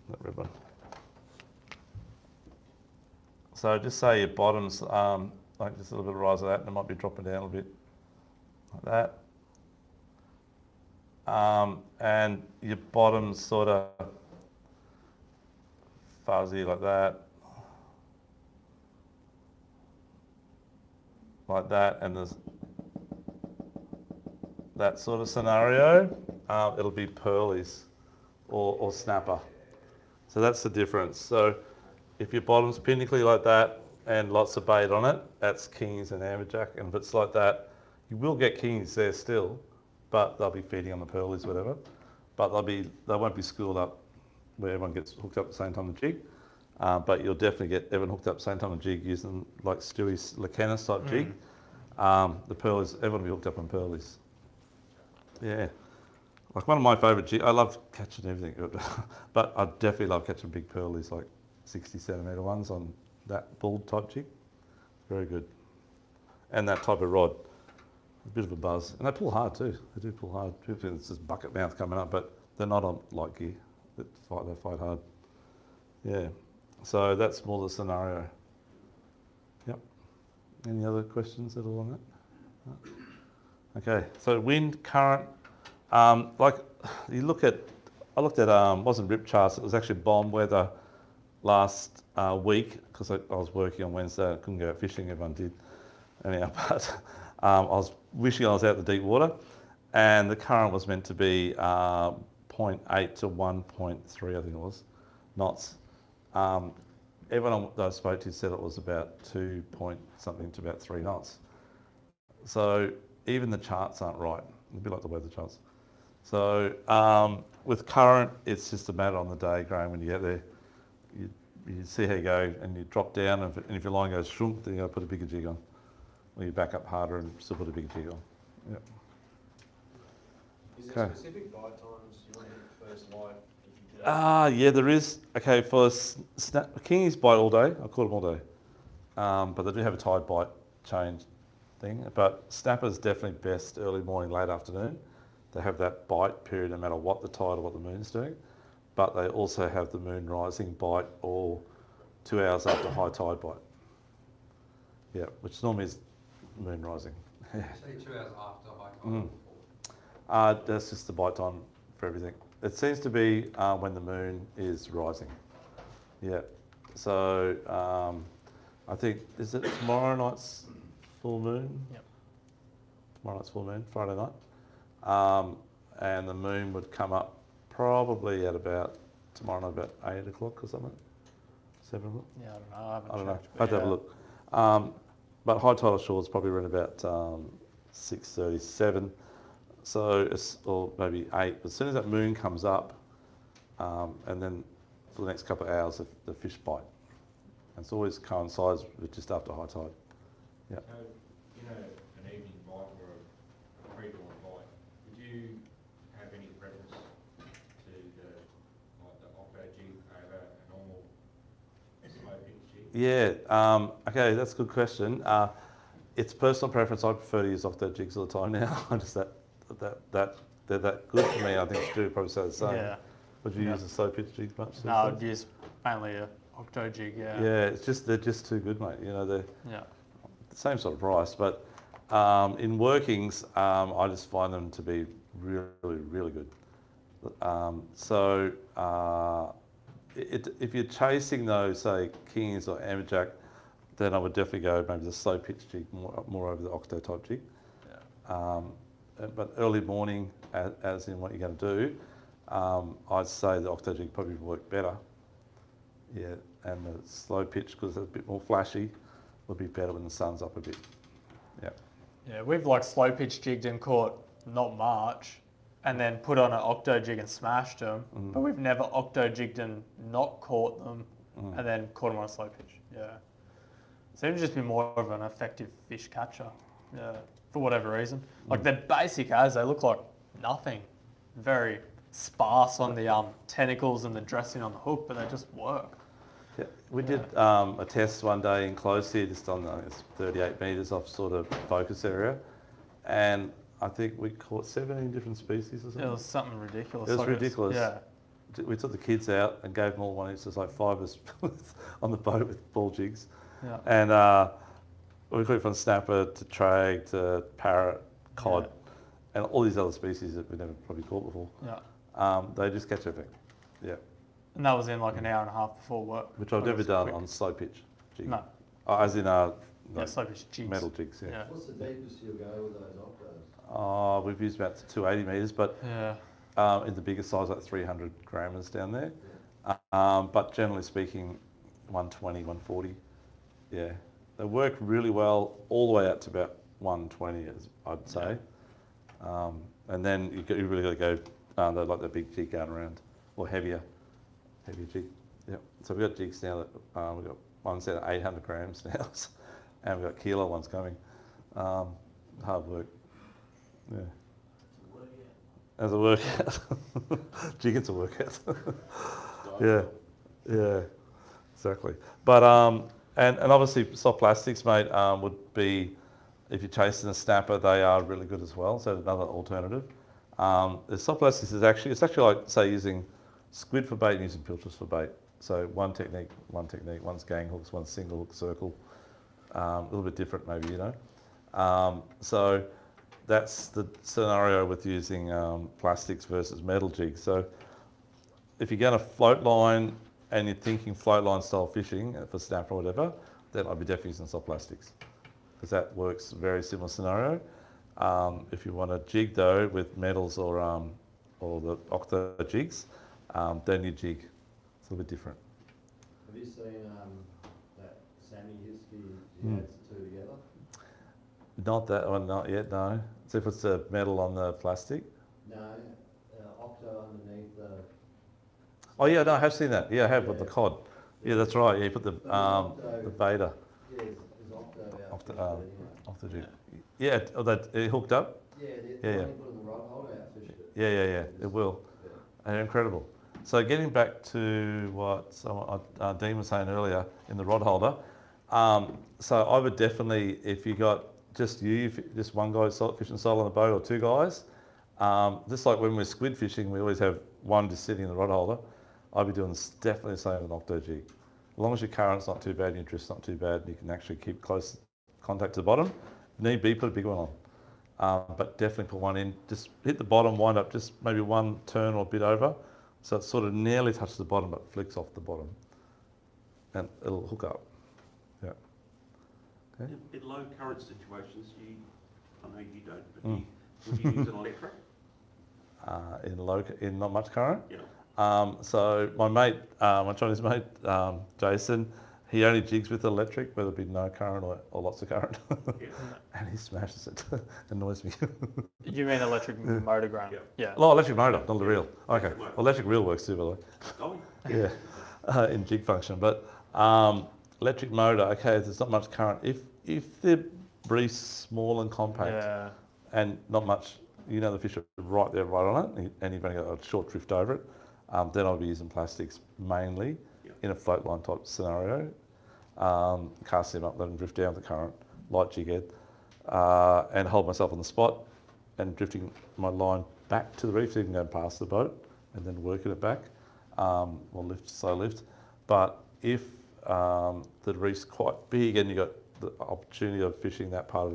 that red one. So just say your bottom's like just a little bit of rise of that, and it might be dropping down a little bit, like that. And your bottom's sort of fuzzy like that. Like that, and there's that sort of scenario, it'll be pearlies or snapper. So that's the difference. So if your bottom's pinnacly like that, and lots of bait on it, that's kings and amberjack. And if it's like that, you will get kings there still, but they'll be feeding on the pearlies, whatever. But they won't be schooled up where everyone gets hooked up at the same time to jig. But you'll definitely get everyone hooked up at the same time to jig using like Stewie's Lecanis type jig. The pearlies, everyone will be hooked up on pearlies. Yeah. Like one of my favourite jigs, I love catching everything, but I definitely love catching big pearlies, like 60 centimetre ones on that bull type jig. Very good. And that type of rod, a bit of a buzz. And they pull hard too. They do pull hard. People think it's just bucket mouth coming up, but they're not on light gear. They fight hard. Yeah. So that's more the scenario. Yep. Any other questions at all on that? No? Okay. So wind, current. Like you look at, I looked at, wasn't rip charts. It was actually bomb weather last week because I was working on Wednesday. I couldn't go out fishing. Everyone did. Anyhow, but I was wishing I was out in the deep water, and the current was meant to be 0.8 to 1.3, I think it was, knots. Everyone that I spoke to said it was about 2 point something to about 3 knots. So even the charts aren't right. A bit like the weather charts. So with current, it's just a matter on the day, Graham, when you get there. You see how you go and you drop down, and if your line goes shrunk, then you got to put a bigger jig on. Or you back up harder and still put a bigger jig on. Yep. Is there specific bite times you want to hit first light if you did that? Yeah, there is. Okay, for kingies bite all day. I caught them all day. But they do have a tide bite change thing. But snappers definitely best early morning, late afternoon. They have that bite period no matter what the tide or what the moon's doing. But they also have the moon rising bite or 2 hours after high tide bite. Yeah, which normally is moon rising. Say 2 hours after high tide. That's just the bite time for everything. It seems to be when the moon is rising. Yeah. So I think, is it tomorrow night's full moon? Yep. Tomorrow night's full moon, Friday night. And the moon would come up probably at about, tomorrow night about 8 o'clock or something. 7 o'clock? Yeah, I don't know. I don't know. checked, I have to have a look. But high tidal shore is probably around about 6:37. So it's, or maybe 8. But as soon as that moon comes up, and then for the next couple of hours, the fish bite. And it's always coincides with just after high tide. Yeah. You know, an evening bite or a pre-dawn bite, would you have any preference to the octo jig over a normal slow pitch jig? Yeah. Okay, that's a good question. It's personal preference. I prefer to use octo jigs all the time now. I just they're that good for me. I think Stu would probably say the same. Yeah. Would you use a slow pitch jig much? No, I'd use mainly a octo jig, yeah. Yeah, it's just they're just too good, mate. You know, they're the same sort of price, but in workings, I just find them to be really, really good. If you're chasing those, say, kings or amberjack, then I would definitely go maybe the slow pitch jig more over the octo type jig. Yeah. But early morning, as in what you're going to do, I'd say the octo jig probably would work better. Yeah, and the slow pitch, because it's a bit more flashy, would be better when the sun's up a bit. Yeah. Yeah, we've like slow pitch jigged and caught not much, and then put on an octo jig and smashed them, but we've never octo jigged and not caught them, and then caught them on a slow pitch. Yeah. Seems to just be more of an effective fish catcher. Yeah. For whatever reason. Like they're basic as, they look like nothing. Very sparse on the tentacles and the dressing on the hook, but they just work. Yeah, we did a test one day in close here, just on it's 38 metres off sort of focus area, and I think we caught 17 different species or something. It was something ridiculous. It was like ridiculous. Yeah. We took the kids out and gave them all one each. There's like 5 of us on the boat with ball jigs, Yeah. and we caught from snapper to trag to parrot, cod, and all these other species that we never probably caught before. Yeah. They just catch everything. Yeah. And that was in like an hour and a half before work. Which I've Like, it never was done quick. on slow pitch jig. No. As in Yeah, like slow pitch jigs. metal jigs. Yeah. Yeah. What's the deepest you'll go with those octos? We've used about 280 metres, but Yeah. in the bigger size, like 300 grammars down there. But generally speaking, 120, 140 Yeah, they work really well all the way out to about 120, I'd say. And then you really got to go, they're like the big jig going around, or heavier jig. Yeah. So we've got jigs now that we've got ones at 800 grams now, and we've got kilo ones coming. Hard work. Yeah. As a workout. Jigging's a workout. Yeah, exactly. But and obviously soft plastics, mate, would be, if you're chasing a snapper, they are really good as well. So another alternative. The soft plastics is actually like, say, using squid for bait and using pilchards for bait. So one technique, one's gang hooks, one's single hook circle. A little bit different maybe, you know. So that's the scenario with using plastics versus metal jigs. So if you're going to float line and you're thinking float line style fishing for snapper or whatever, then I'd be definitely using soft plastics, because that works very similar scenario. If you want a jig though with metals or the octo jigs, then you jig. It's a little bit different. Have you seen that Sammy Hiskey adds the two together? Not that one, not yet, no. So if it's the metal on the plastic? No, octo underneath the... Oh yeah, no, I have seen that. Yeah, I have with the Yeah. cod. Yeah, that's right. Yeah, you put the Vader Yeah, there's octo out off the there, off the jig. Yeah, that it hooked up. Yeah, Yeah, yeah. yeah. Put in the rod holder out, fished it. Yeah. It will. Yeah. And incredible. So getting back to what someone, Dean was saying earlier in the rod holder. So I would definitely, if you got just one guy fishing solo on the boat, or two guys, just like when we're squid fishing, we always have one just sitting in the rod holder. I'd be doing definitely the same with an octo jig. As long as your current's not too bad, your drift's not too bad, you can actually keep close contact to the bottom. If need be, put a big one on. But definitely put one in. Just hit the bottom, wind up just maybe one turn or a bit over. So it sort of nearly touches the bottom, but flicks off the bottom. And it'll hook up. Yeah. Okay. In low current situations, I know you don't, but would you use an electric? In not much current. Yeah. So my mate, my Chinese mate, Jason, he only jigs with electric, whether it be no current or lots of current. Yeah. And he smashes it. Annoys me. You mean electric motor ground? Yeah. Oh, electric motor, not the reel. Okay. Electric motor. Electric reel works too, by the way. Oh, Yeah, in jig function. But electric motor, okay, there's not much current. If the reef's small and compact and not much, you know the fish are right there, right on it, and you've only got a short drift over it, then I'll be using plastics mainly in a float line type scenario. Cast them up, let them drift down the current, light jig head, and hold myself on the spot and drifting my line back to the reef so you can go past the boat and then working it back, or slow lift. But if the reef's quite big and you've got the opportunity of fishing that part,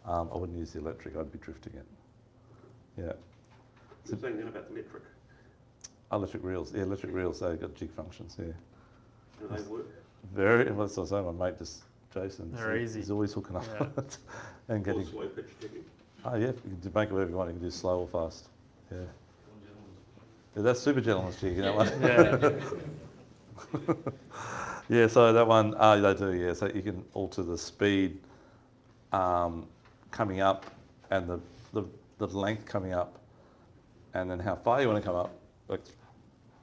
I wouldn't use the electric, I'd be drifting it. Yeah. you're saying then about the electric. Electric reels, they've got jig functions, yeah. Do they work? Very, well, that's what I say, my mate Jason, They're easy. he's always hooking up on it and getting... Or slow pitch jigging? Oh yeah, you can make it whatever you want, you can do slow or fast, yeah. That's super gentleman's jig, that one. Yeah, so that one, they do, yeah. So you can alter the speed coming up and the length coming up, and then how far you want to come up, like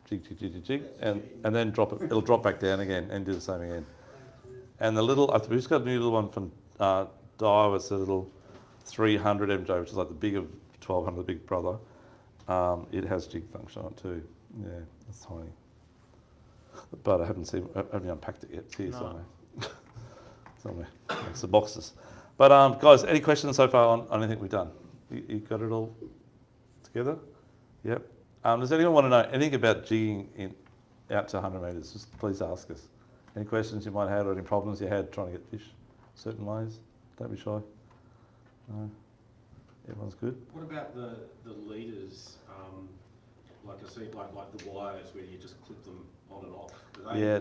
jig, and then drop it. It'll drop back down again and do the same again. And the little, we've just got a new little one from Daiwa. It's a little 300 MJ, which is like the big of 1200, the big brother. It has jig function on it too. Yeah, it's tiny. But I haven't unpacked it yet. It's here somewhere. Next to boxes. But guys, any questions so far on anything we've done? You got it all together? Yep. Does anyone want to know anything about jigging out to 100 metres? Just please ask us. Any questions you might have or any problems you had trying to get fish certain ways? Don't be shy. No. Everyone's good? What about the leaders? Like I see, like the wires where you just clip them on and off.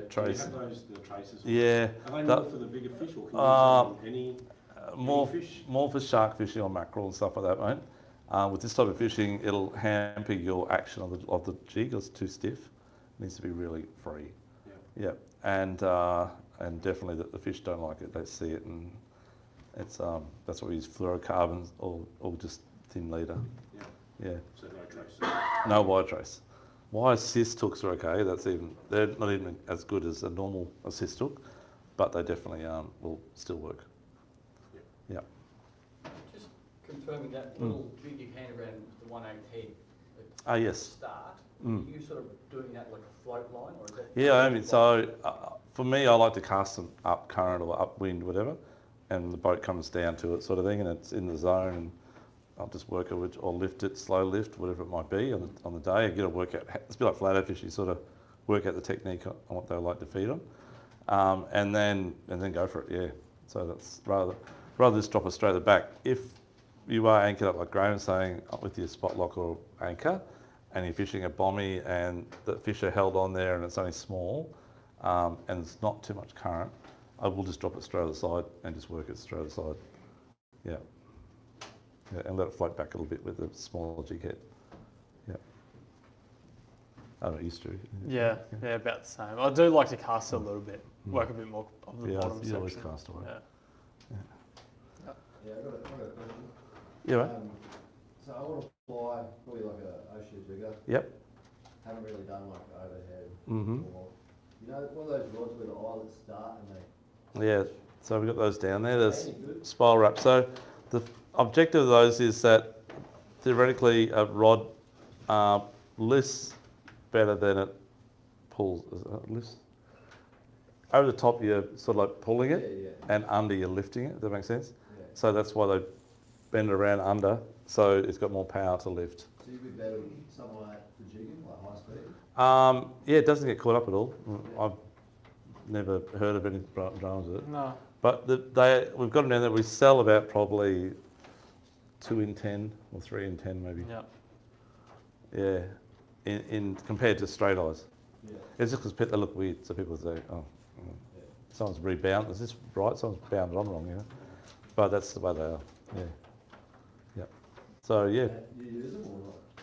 Trace. Do you have the traces? Yeah. Are they more for the bigger fish or can you use them on any fish? More for shark fishing or mackerel and stuff like that, mate. With this type of fishing, it'll hamper your action of the jig. It's too stiff. It needs to be really free. Yeah. And and definitely the fish don't like it. They see it, and it's that's why we use fluorocarbons or just thin leader. Yeah. Yeah. So no traces. No wire trace. Wire assist hooks are okay. They're not even as good as a normal assist hook, but they definitely will still work. Yeah. Just confirming that little jig you hand around the 118 Ah, at the yes. start, Mm. are you sort of doing that like a float line, or is that? Yeah, I mean, so for me, I like to cast them up current or upwind, whatever, and the boat comes down to it, sort of thing, and it's in the zone, and I'll just work it with, or lift it, slow lift, whatever it might be on the day. I get to work out. It's a bit like flathead fish. You sort of work out the technique on what they like to feed on, and then go for it. Yeah. So that's rather just drop it straight at the back. If you are anchored up like Graham was saying with your spot lock or anchor, and you're fishing a bommy and the fish are held on there and it's only small, and it's not too much current, I will just drop it straight to the side and just work it straight to the side. Yeah. Yeah, and let it float back a little bit with the smaller jig head. Yeah. I don't know, used to. Yeah, about the same. I do like to cast it a little bit, work a bit more of the Yeah, bottom you section. always cast away. Yeah. Yeah, I got a question. Yeah, right. So I want to fly probably like a ocean jigger. Yep. Haven't really done like overhead. Mm-hmm. Or, you know, one of those rods where the eyelets start and they. Yeah, so we've got those down there. There's Any good? spiral wrap. So the objective of those is that theoretically a rod lifts better than it pulls. Lifts. Over the top you're sort of like pulling it, Yeah. and under you're lifting it. Does that make sense? Yeah. So that's why they bend it around under, so it's got more power to lift. So you'd be better with something like that for jigging, like high speed? Yeah, it doesn't get caught up at all. I've never heard of any dramas with it. No. But we've got them down there. We sell about probably 2 in 10 or 3 in 10 maybe. Yeah. Yeah, in compared to straight eyes. Yeah. It's just because they look weird, so people say, oh, someone's rebound. Is this right? Someone's bounded on wrong, you know. But that's the way they are. Yeah. Yeah. So yeah. You use them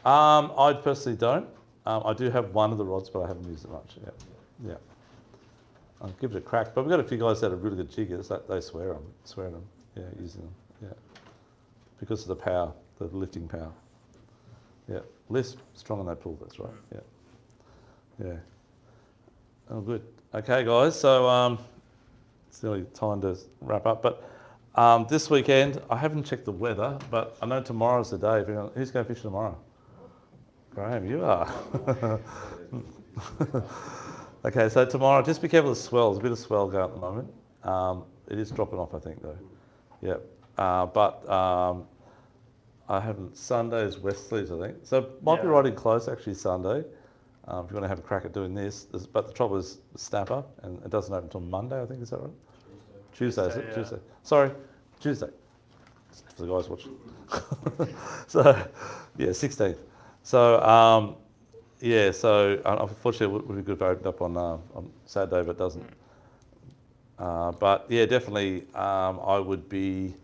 or not? I personally don't. I do have one of the rods, but I haven't used it much. Yeah. Yeah. I'll give it a crack. But we've got a few guys that are really good jiggers. They swear at them. Yeah, using them. Yeah. Because of the power, the lifting power. Yeah. Less strong than they pull, that's right. Yeah. Yeah. Oh, good. Okay, guys. So it's nearly time to wrap up. But this weekend, I haven't checked the weather, but I know tomorrow's the day. Who's going fishing tomorrow? Graham, you are. Okay, so tomorrow, just be careful of the swell. There's a bit of swell going at the moment. It is dropping off, I think, though. Yeah. But I haven't. Sunday's Westerlies, I think. So might be riding close, actually, Sunday. If you want to have a crack at doing this. But the trouble is snapper, and it doesn't open until Monday, I think. Is that right? Tuesday, is it? Yeah. Tuesday. Sorry, Tuesday. For the guys watching. So, yeah, 16th. So, yeah, so unfortunately it would be good if it opened up on Saturday, but it doesn't. But yeah, definitely I would be,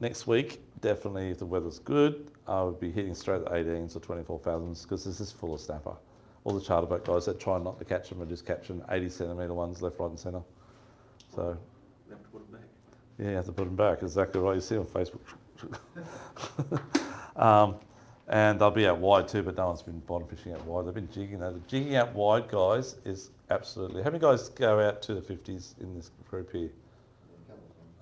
next week, definitely if the weather's good, I would be hitting straight at 18s or 24 fathoms because this is full of snapper. All the charter boat guys that try not to catch them are just catching 80 centimetre ones left, right and centre. So, You have to put it back. yeah, you have to put them back, exactly right. You see on Facebook. And they'll be out wide too, but no one's been bottom fishing out wide. They've been jigging. The jigging out wide, guys, is absolutely... How many guys go out to the 50s in this group here?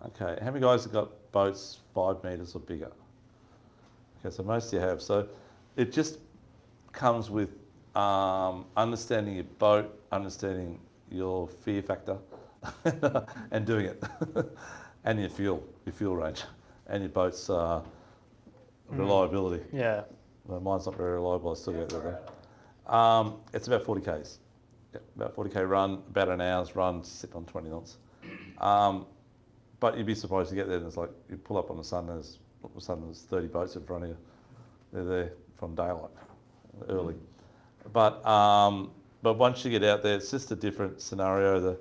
Okay, how many guys have got boats 5 metres or bigger? Okay, so most of you have. So it just comes with understanding your boat, understanding your fear factor, and doing it. And your fuel range, and your boat's reliability. Yeah. Well, mine's not very reliable. I still get there. It's about 40 k's. Yeah, about 40k run, about an hour's run, sit on 20 knots. But you'd be surprised to get there, and it's like you pull up on the sun. There's 30 boats in front of you. They're there from daylight, early. But once you get out there, it's just a different scenario.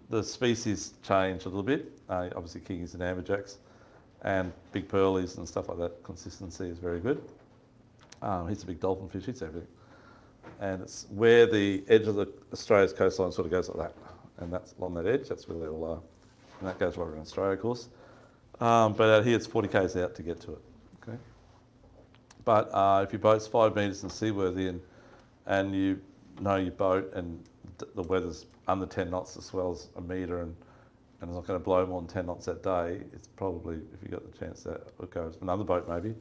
The species change a little bit. Obviously, kingies and amberjacks, and big pearlies and stuff like that. Consistency is very good. Hits a big dolphin fish, hits everything. And it's where the edge of the Australia's coastline sort of goes like that. and that's along that edge. That's where they all are, and that goes right around Australia, of course. But out here, it's 40 k's out to get to it. Okay. But if your boat's 5 metres and seaworthy, and you know your boat, and the weather's under 10 knots, the swell's a metre, and it's not going to blow more than 10 knots that day, it's probably, if you got the chance, that would go with another boat maybe.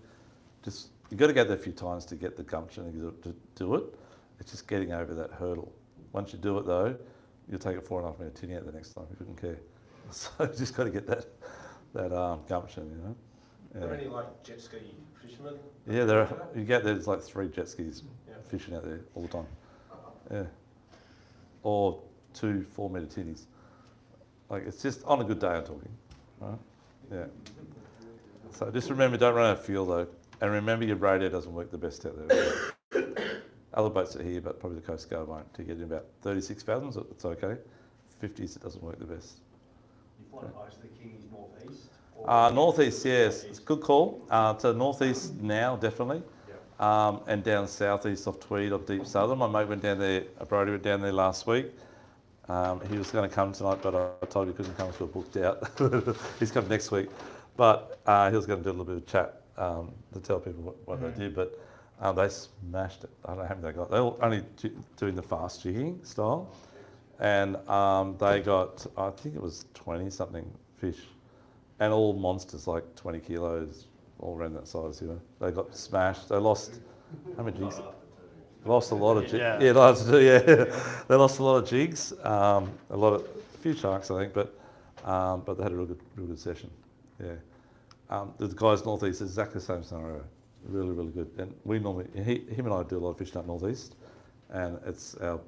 Just, you've got to go there a few times to get the gumption to do it. It's just getting over that hurdle. Once you do it though, you'll take a 4.5 metre tinny out the next time, if you wouldn't care. So you just got to get that gumption, you know. Are there any like jet ski fishermen? Yeah, there's like 3 jet skis fishing out there all the time. Yeah. Or 2 4-metre tinnies. Like, it's just on a good day I'm talking, right? Yeah. So just remember, don't run out of fuel though. And remember your radio doesn't work the best out there. Other boats are here, but probably the Coast Guard won't. To get in about 36 fathoms, it's okay. 50s, it doesn't work the best. You find mostly Kingies northeast? Northeast, yes. It's a good call. To northeast now, definitely. Yep. And down southeast off Tweed, off Deep Southern. My mate went down there, Brody went down there last week. He was going to come tonight, but I told him he couldn't come, so we're booked out. He's coming next week. But he was going to do a little bit of chat to tell people what they did. But they smashed it. I don't know how many they got. They were only doing the fast jigging style. And they got, I think it was 20-something fish. And all monsters, like 20 kilos, all around that size, you know. They got smashed. They lost, how many jigs? Lost a lot of jigs. Yeah. Yeah, lots to do, yeah. They lost a lot of jigs, a few sharks, I think, but they had a real good session. Yeah. The guys northeast is exactly the same scenario. Really, really good. And we normally, him and I do a lot of fishing up northeast, and it's our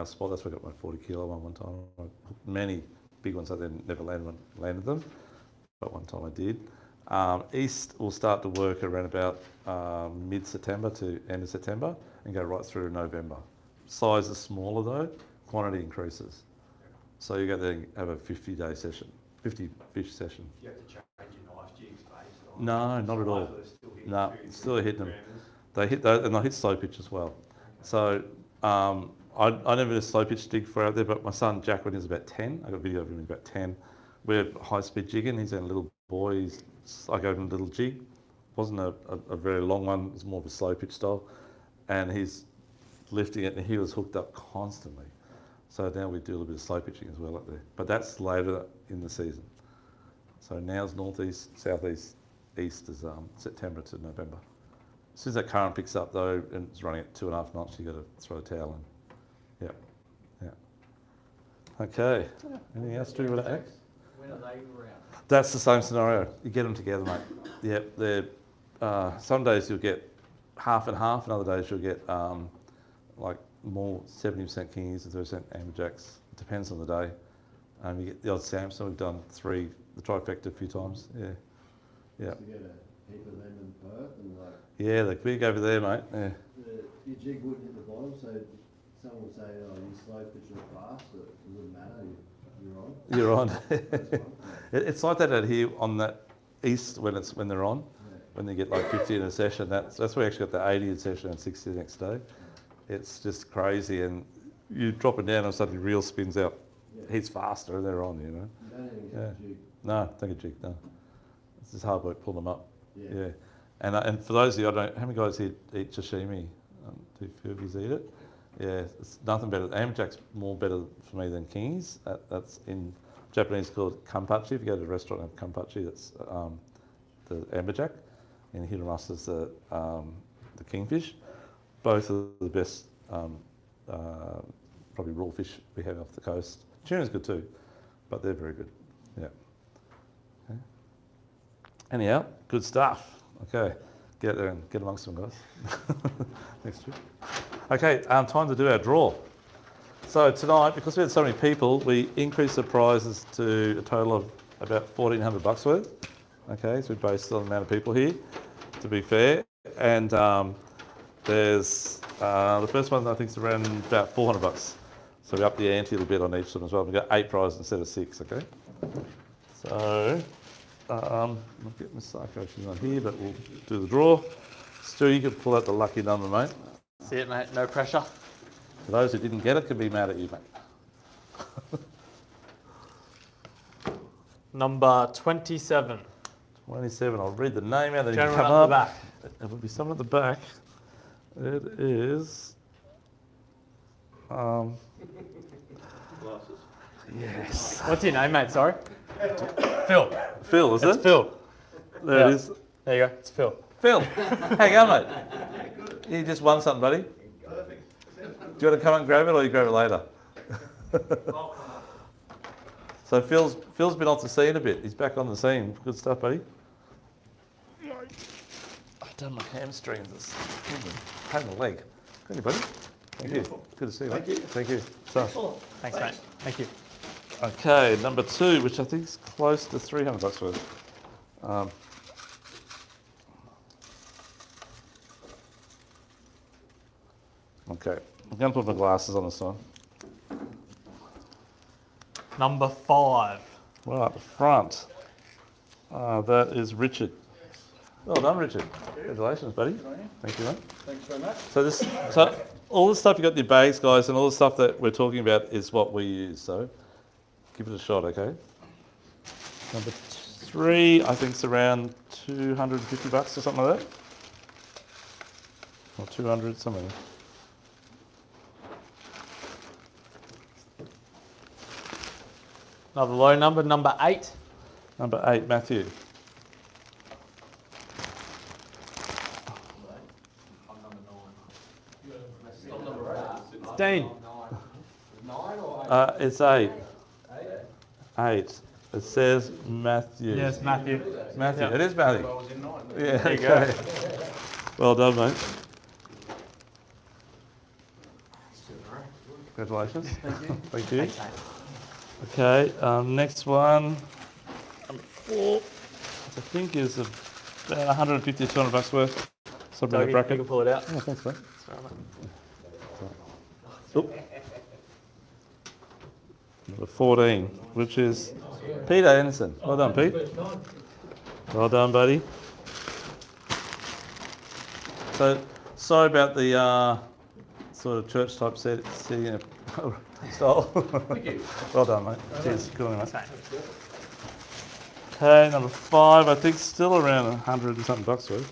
spot. That's where I got my 40 kilo one time. I hooked many big ones. I then never landed them, but one time I did. East will start to work around about mid-September to end of September and go right through November. Size is smaller though, quantity increases. So you go there and have a 50-day session, 50 fish session. You have to change your knife jigs based on... No, not at all. No, still hitting them. They hit and they hit slow pitch as well. So I never did a slow pitch jig for out there, but my son Jack, when he was about 10, I got a video of him about 10. We're high speed jigging. He's a little boy. I gave him a little jig. Wasn't a very long one. It was more of a slow pitch style, and he's lifting it, and he was hooked up constantly. So now we do a little bit of slow pitching as well up there, but that's later in the season. So now's northeast, southeast, east is September to November. As soon as that current picks up though, and it's running at 2.5 knots, you got to throw a towel in. Yeah. Okay. Anything else to do with that? When are they around? That's the same scenario. You get them together, mate. Yep. They're some days you'll get half and half, and other days you'll get like more 70% kingies and 30% amberjacks. It depends on the day. You get the odd Samson. We've done the trifecta a few times. Yeah. Yeah. To get a heap of them in Perth and like. Yeah, they're big over there, mate. Yeah. Your jig wouldn't hit the bottom, so someone would say, "Oh, you slow pitch or fast," so it wouldn't matter. You're on. You're on. It's like that out here on that east when they're on, when they get like 50 in a session. That's where we actually got the 80 in session and 60 the next day. It's just crazy, and you drop it down and suddenly reel spins out. He's faster, they're on, you know. You don't even get a jig. No, don't get jig, no. It's just hard work pulling them up. Yeah. And for those of you, how many guys here eat sashimi? Do a few of you eat it? Yeah, it's nothing better. Amberjack's more better for me than kingies. That's in Japanese called kampachi. If you go to a restaurant and have kampachi, that's the amberjack. And hiramasa's the kingfish. Both are the best, probably raw fish we have off the coast. Tuna's good too, but they're very good. Yeah. Okay. Anyhow, good stuff. Okay, get out there and get amongst them, guys. Next trip. Okay, time to do our draw. So tonight, because we had so many people, we increased the prizes to a total of about $1,400 worth. Okay, so we based on the amount of people here, to be fair. And there's the first one I think is around about $400. So we upped the ante a little bit on each of them as well. We've got 8 prizes instead of 6. Okay. So I'll get my psycho on here, but we'll do the draw. Stu, you can pull out the lucky number, mate. See it, mate. No pressure. For those who didn't get it, could be mad at you, mate. Number 27. 27. I'll read the name out. Then you can Gentleman come up the up. back. There will be someone at the back. It is. Glasses. Yes. What's your name, mate? Sorry. Phil. Phil, is It's it? Phil. There Yeah. it is. There you go. It's Phil. Phil, hang on, mate. You just won something, buddy. Do you want to come and grab it, or you grab it later? So Phil's been off the scene a bit. He's back on the scene. Good stuff, buddy. I've done my hamstrings. It's pain in the leg. Good, buddy. Thank you. Good to see you, mate. Thank you. So, Thanks, mate. Thank you. okay, number 2, which I think is close to $300 worth. Okay, I'm going to put my glasses on this one. Number 5. Right at the front. That is Richard. Well done, Richard. Congratulations, buddy. Thank you, mate. Thanks very much. So all the stuff you got in your bags, guys, and all the stuff that we're talking about is what we use. So give it a shot, okay? Number 3, I think it's around $250 or something like that. Or 200, something. Another low number. Number 8. Number 8, Matthew. I'm number 9. Stop number 8. Dean. 9 or 8? It's 8. 8. It says Matthew. Yes, Matthew. Matthew. Yeah. It is Matthew. I was in 9. Yeah, There you okay. Well done, mate. Congratulations. Thank you. Thank you. Thanks, mate. Okay, next one, number 4, which I think is about 150 to $200 worth. Something in Dougie, the you bracket. can pull it out. Yeah, thanks, mate. Sorry, mate. Oop. Number 14, which is Peter Anderson. Well done, Pete. First time. Well done, buddy. So, sorry about the sort of church type setting style. Thank you. Well done, mate. Cheers. Good on you, mate. Thanks. Okay, number 5, I think still around 100 and something bucks worth.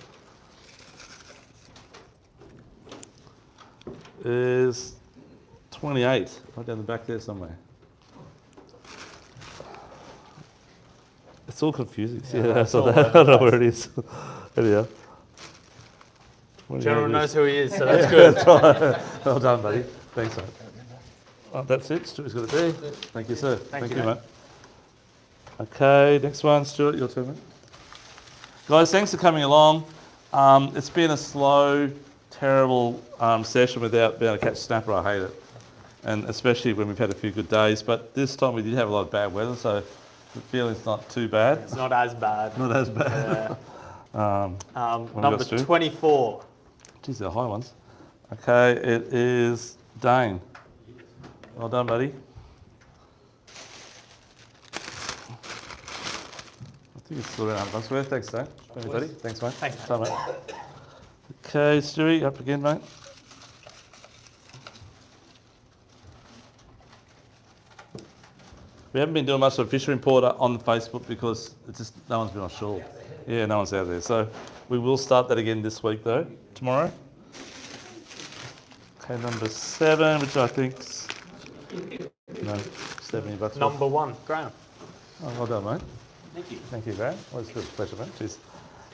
Is 28, right down the back there somewhere. It's all confusing. Yeah, that's all I don't know where it is. Anyhow. General knows who he is, so that's good. That's right. Well done, buddy. Thanks, mate. Oh, that's it. Stuart's got it there. Thank you, sir. Thank you, mate. Okay, next one. Stuart, your turn, mate. Guys, thanks for coming along. It's been a slow, terrible session without being able to catch snapper. I hate it. And especially when we've had a few good days. But this time we did have a lot of bad weather, so the feeling's not too bad. It's not as bad. Not as bad. Number 24. Geez, they're high ones. Okay, it is Dane. Well done, buddy. I think it's still around $100 worth. Thanks, Dane. Thank you, buddy. Thanks, mate. Thanks, mate. Bye, mate. Okay, Stewie, up again, mate. We haven't been doing much of a Fisher Importer on Facebook because it's just no one's been on shore. Yeah, no one's out there. So we will start that again this week, though, tomorrow. Okay, number 7, which I think's $70. Number 1. Graham. Oh, well done, mate. Thank you. Thank you, Graham. Always a pleasure, mate. Cheers.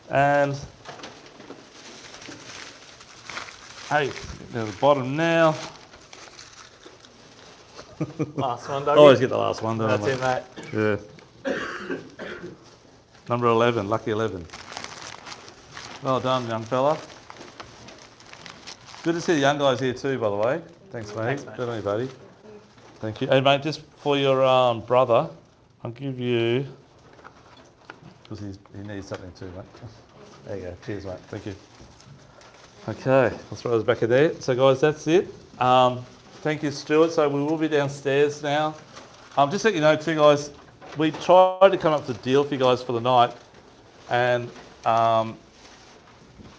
And 8, down the bottom now. Last one, Dougie. Always get the last one, don't I, That's mate? it, mate. Yeah. Number 11, lucky 11. Well done, young fella. Good to see the young guys here too, by the way. Thanks, mate. Thanks, mate. Good on you, buddy. Thank you. Hey, mate, just for your brother, I'll give you, because he needs something too, mate. There you go. Cheers, mate. Thank you. Okay, I'll throw those back in there. So, guys, that's it. Thank you, Stuart. So we will be downstairs now. Just to let you know too, guys, we tried to come up with a deal for you guys for the night, and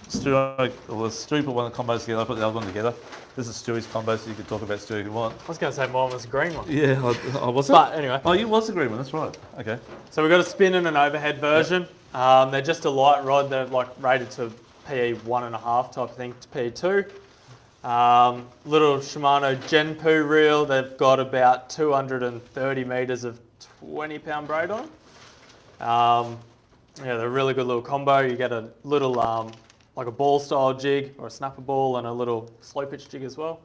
Stuart put one of the combos together, I put the other one together. This is Stewie's combo, so you can talk about Stewie if you want. I was going to say mine was a green one. Yeah, I was it? But anyway. Oh, you was the green one, that's right. Okay. So we've got a spin and an overhead version. They're just a light rod. They're like rated to PE 1.5 type of thing to PE 2. Little Shimano Genpoo reel. They've got about 230 metres of 20-pound braid on. Yeah, they're a really good little combo. You get a little like a ball style jig or a snapper ball and a little slow pitch jig as well.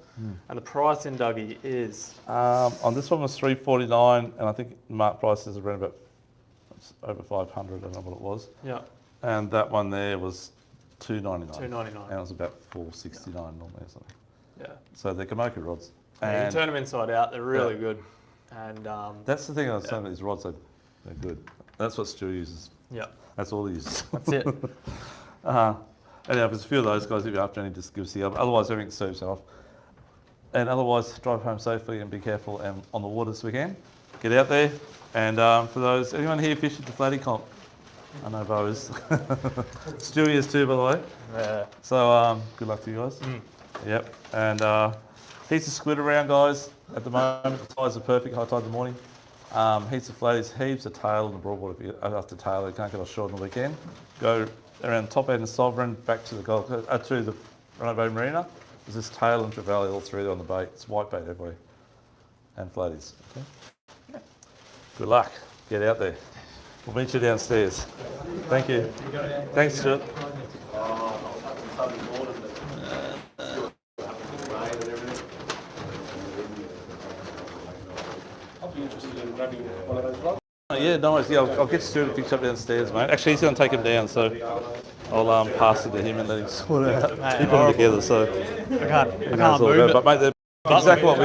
And the price in Dougie is? On this one was $349, and I think mark price is around about over 500. I don't know what it was. Yeah. And that one there was $299. $299. And it was about $469 normally or something. Yeah. So they're Komoka rods. Yeah, you And can turn them inside out. They're really good. And that's the thing I was saying about these rods. They're good. That's what Stu uses. yeah, That's all he uses. that's it. And if there's a few of those guys, if you're after any, just give us the other. Otherwise, everything serves off. And otherwise, drive home safely and be careful and on the water this weekend. Get out there. And for those, anyone here fishing the Flatty Comp? I know Bo is. Stewie is too, by the way. Yeah. So good luck to you guys. Yep. And heaps of squid around, guys. At the moment, the tides are perfect. High tide in the morning. Heaps of flatties, heaps of tail in the broadwater. If you're after tail, you can't get offshore on the weekend. Go around the top end of Sovereign, back to the Gold Coast, to the Roanoke Marina. There's this tail and trevally all through there on the bait. It's white bait everywhere. And flatties. Okay? Yeah. Good luck. Get out there. We'll meet you downstairs. Thank you. Thanks, Stuart. I'll be interested in grabbing one of those rods. Oh, yeah, no worries. Yeah, I'll get Stuart to fix up downstairs, mate. Actually, he's going to take him down, so I'll pass it to him and let him sort it out. Mate, Keep them together, so I can't all move good. it. But mate, they're exactly what we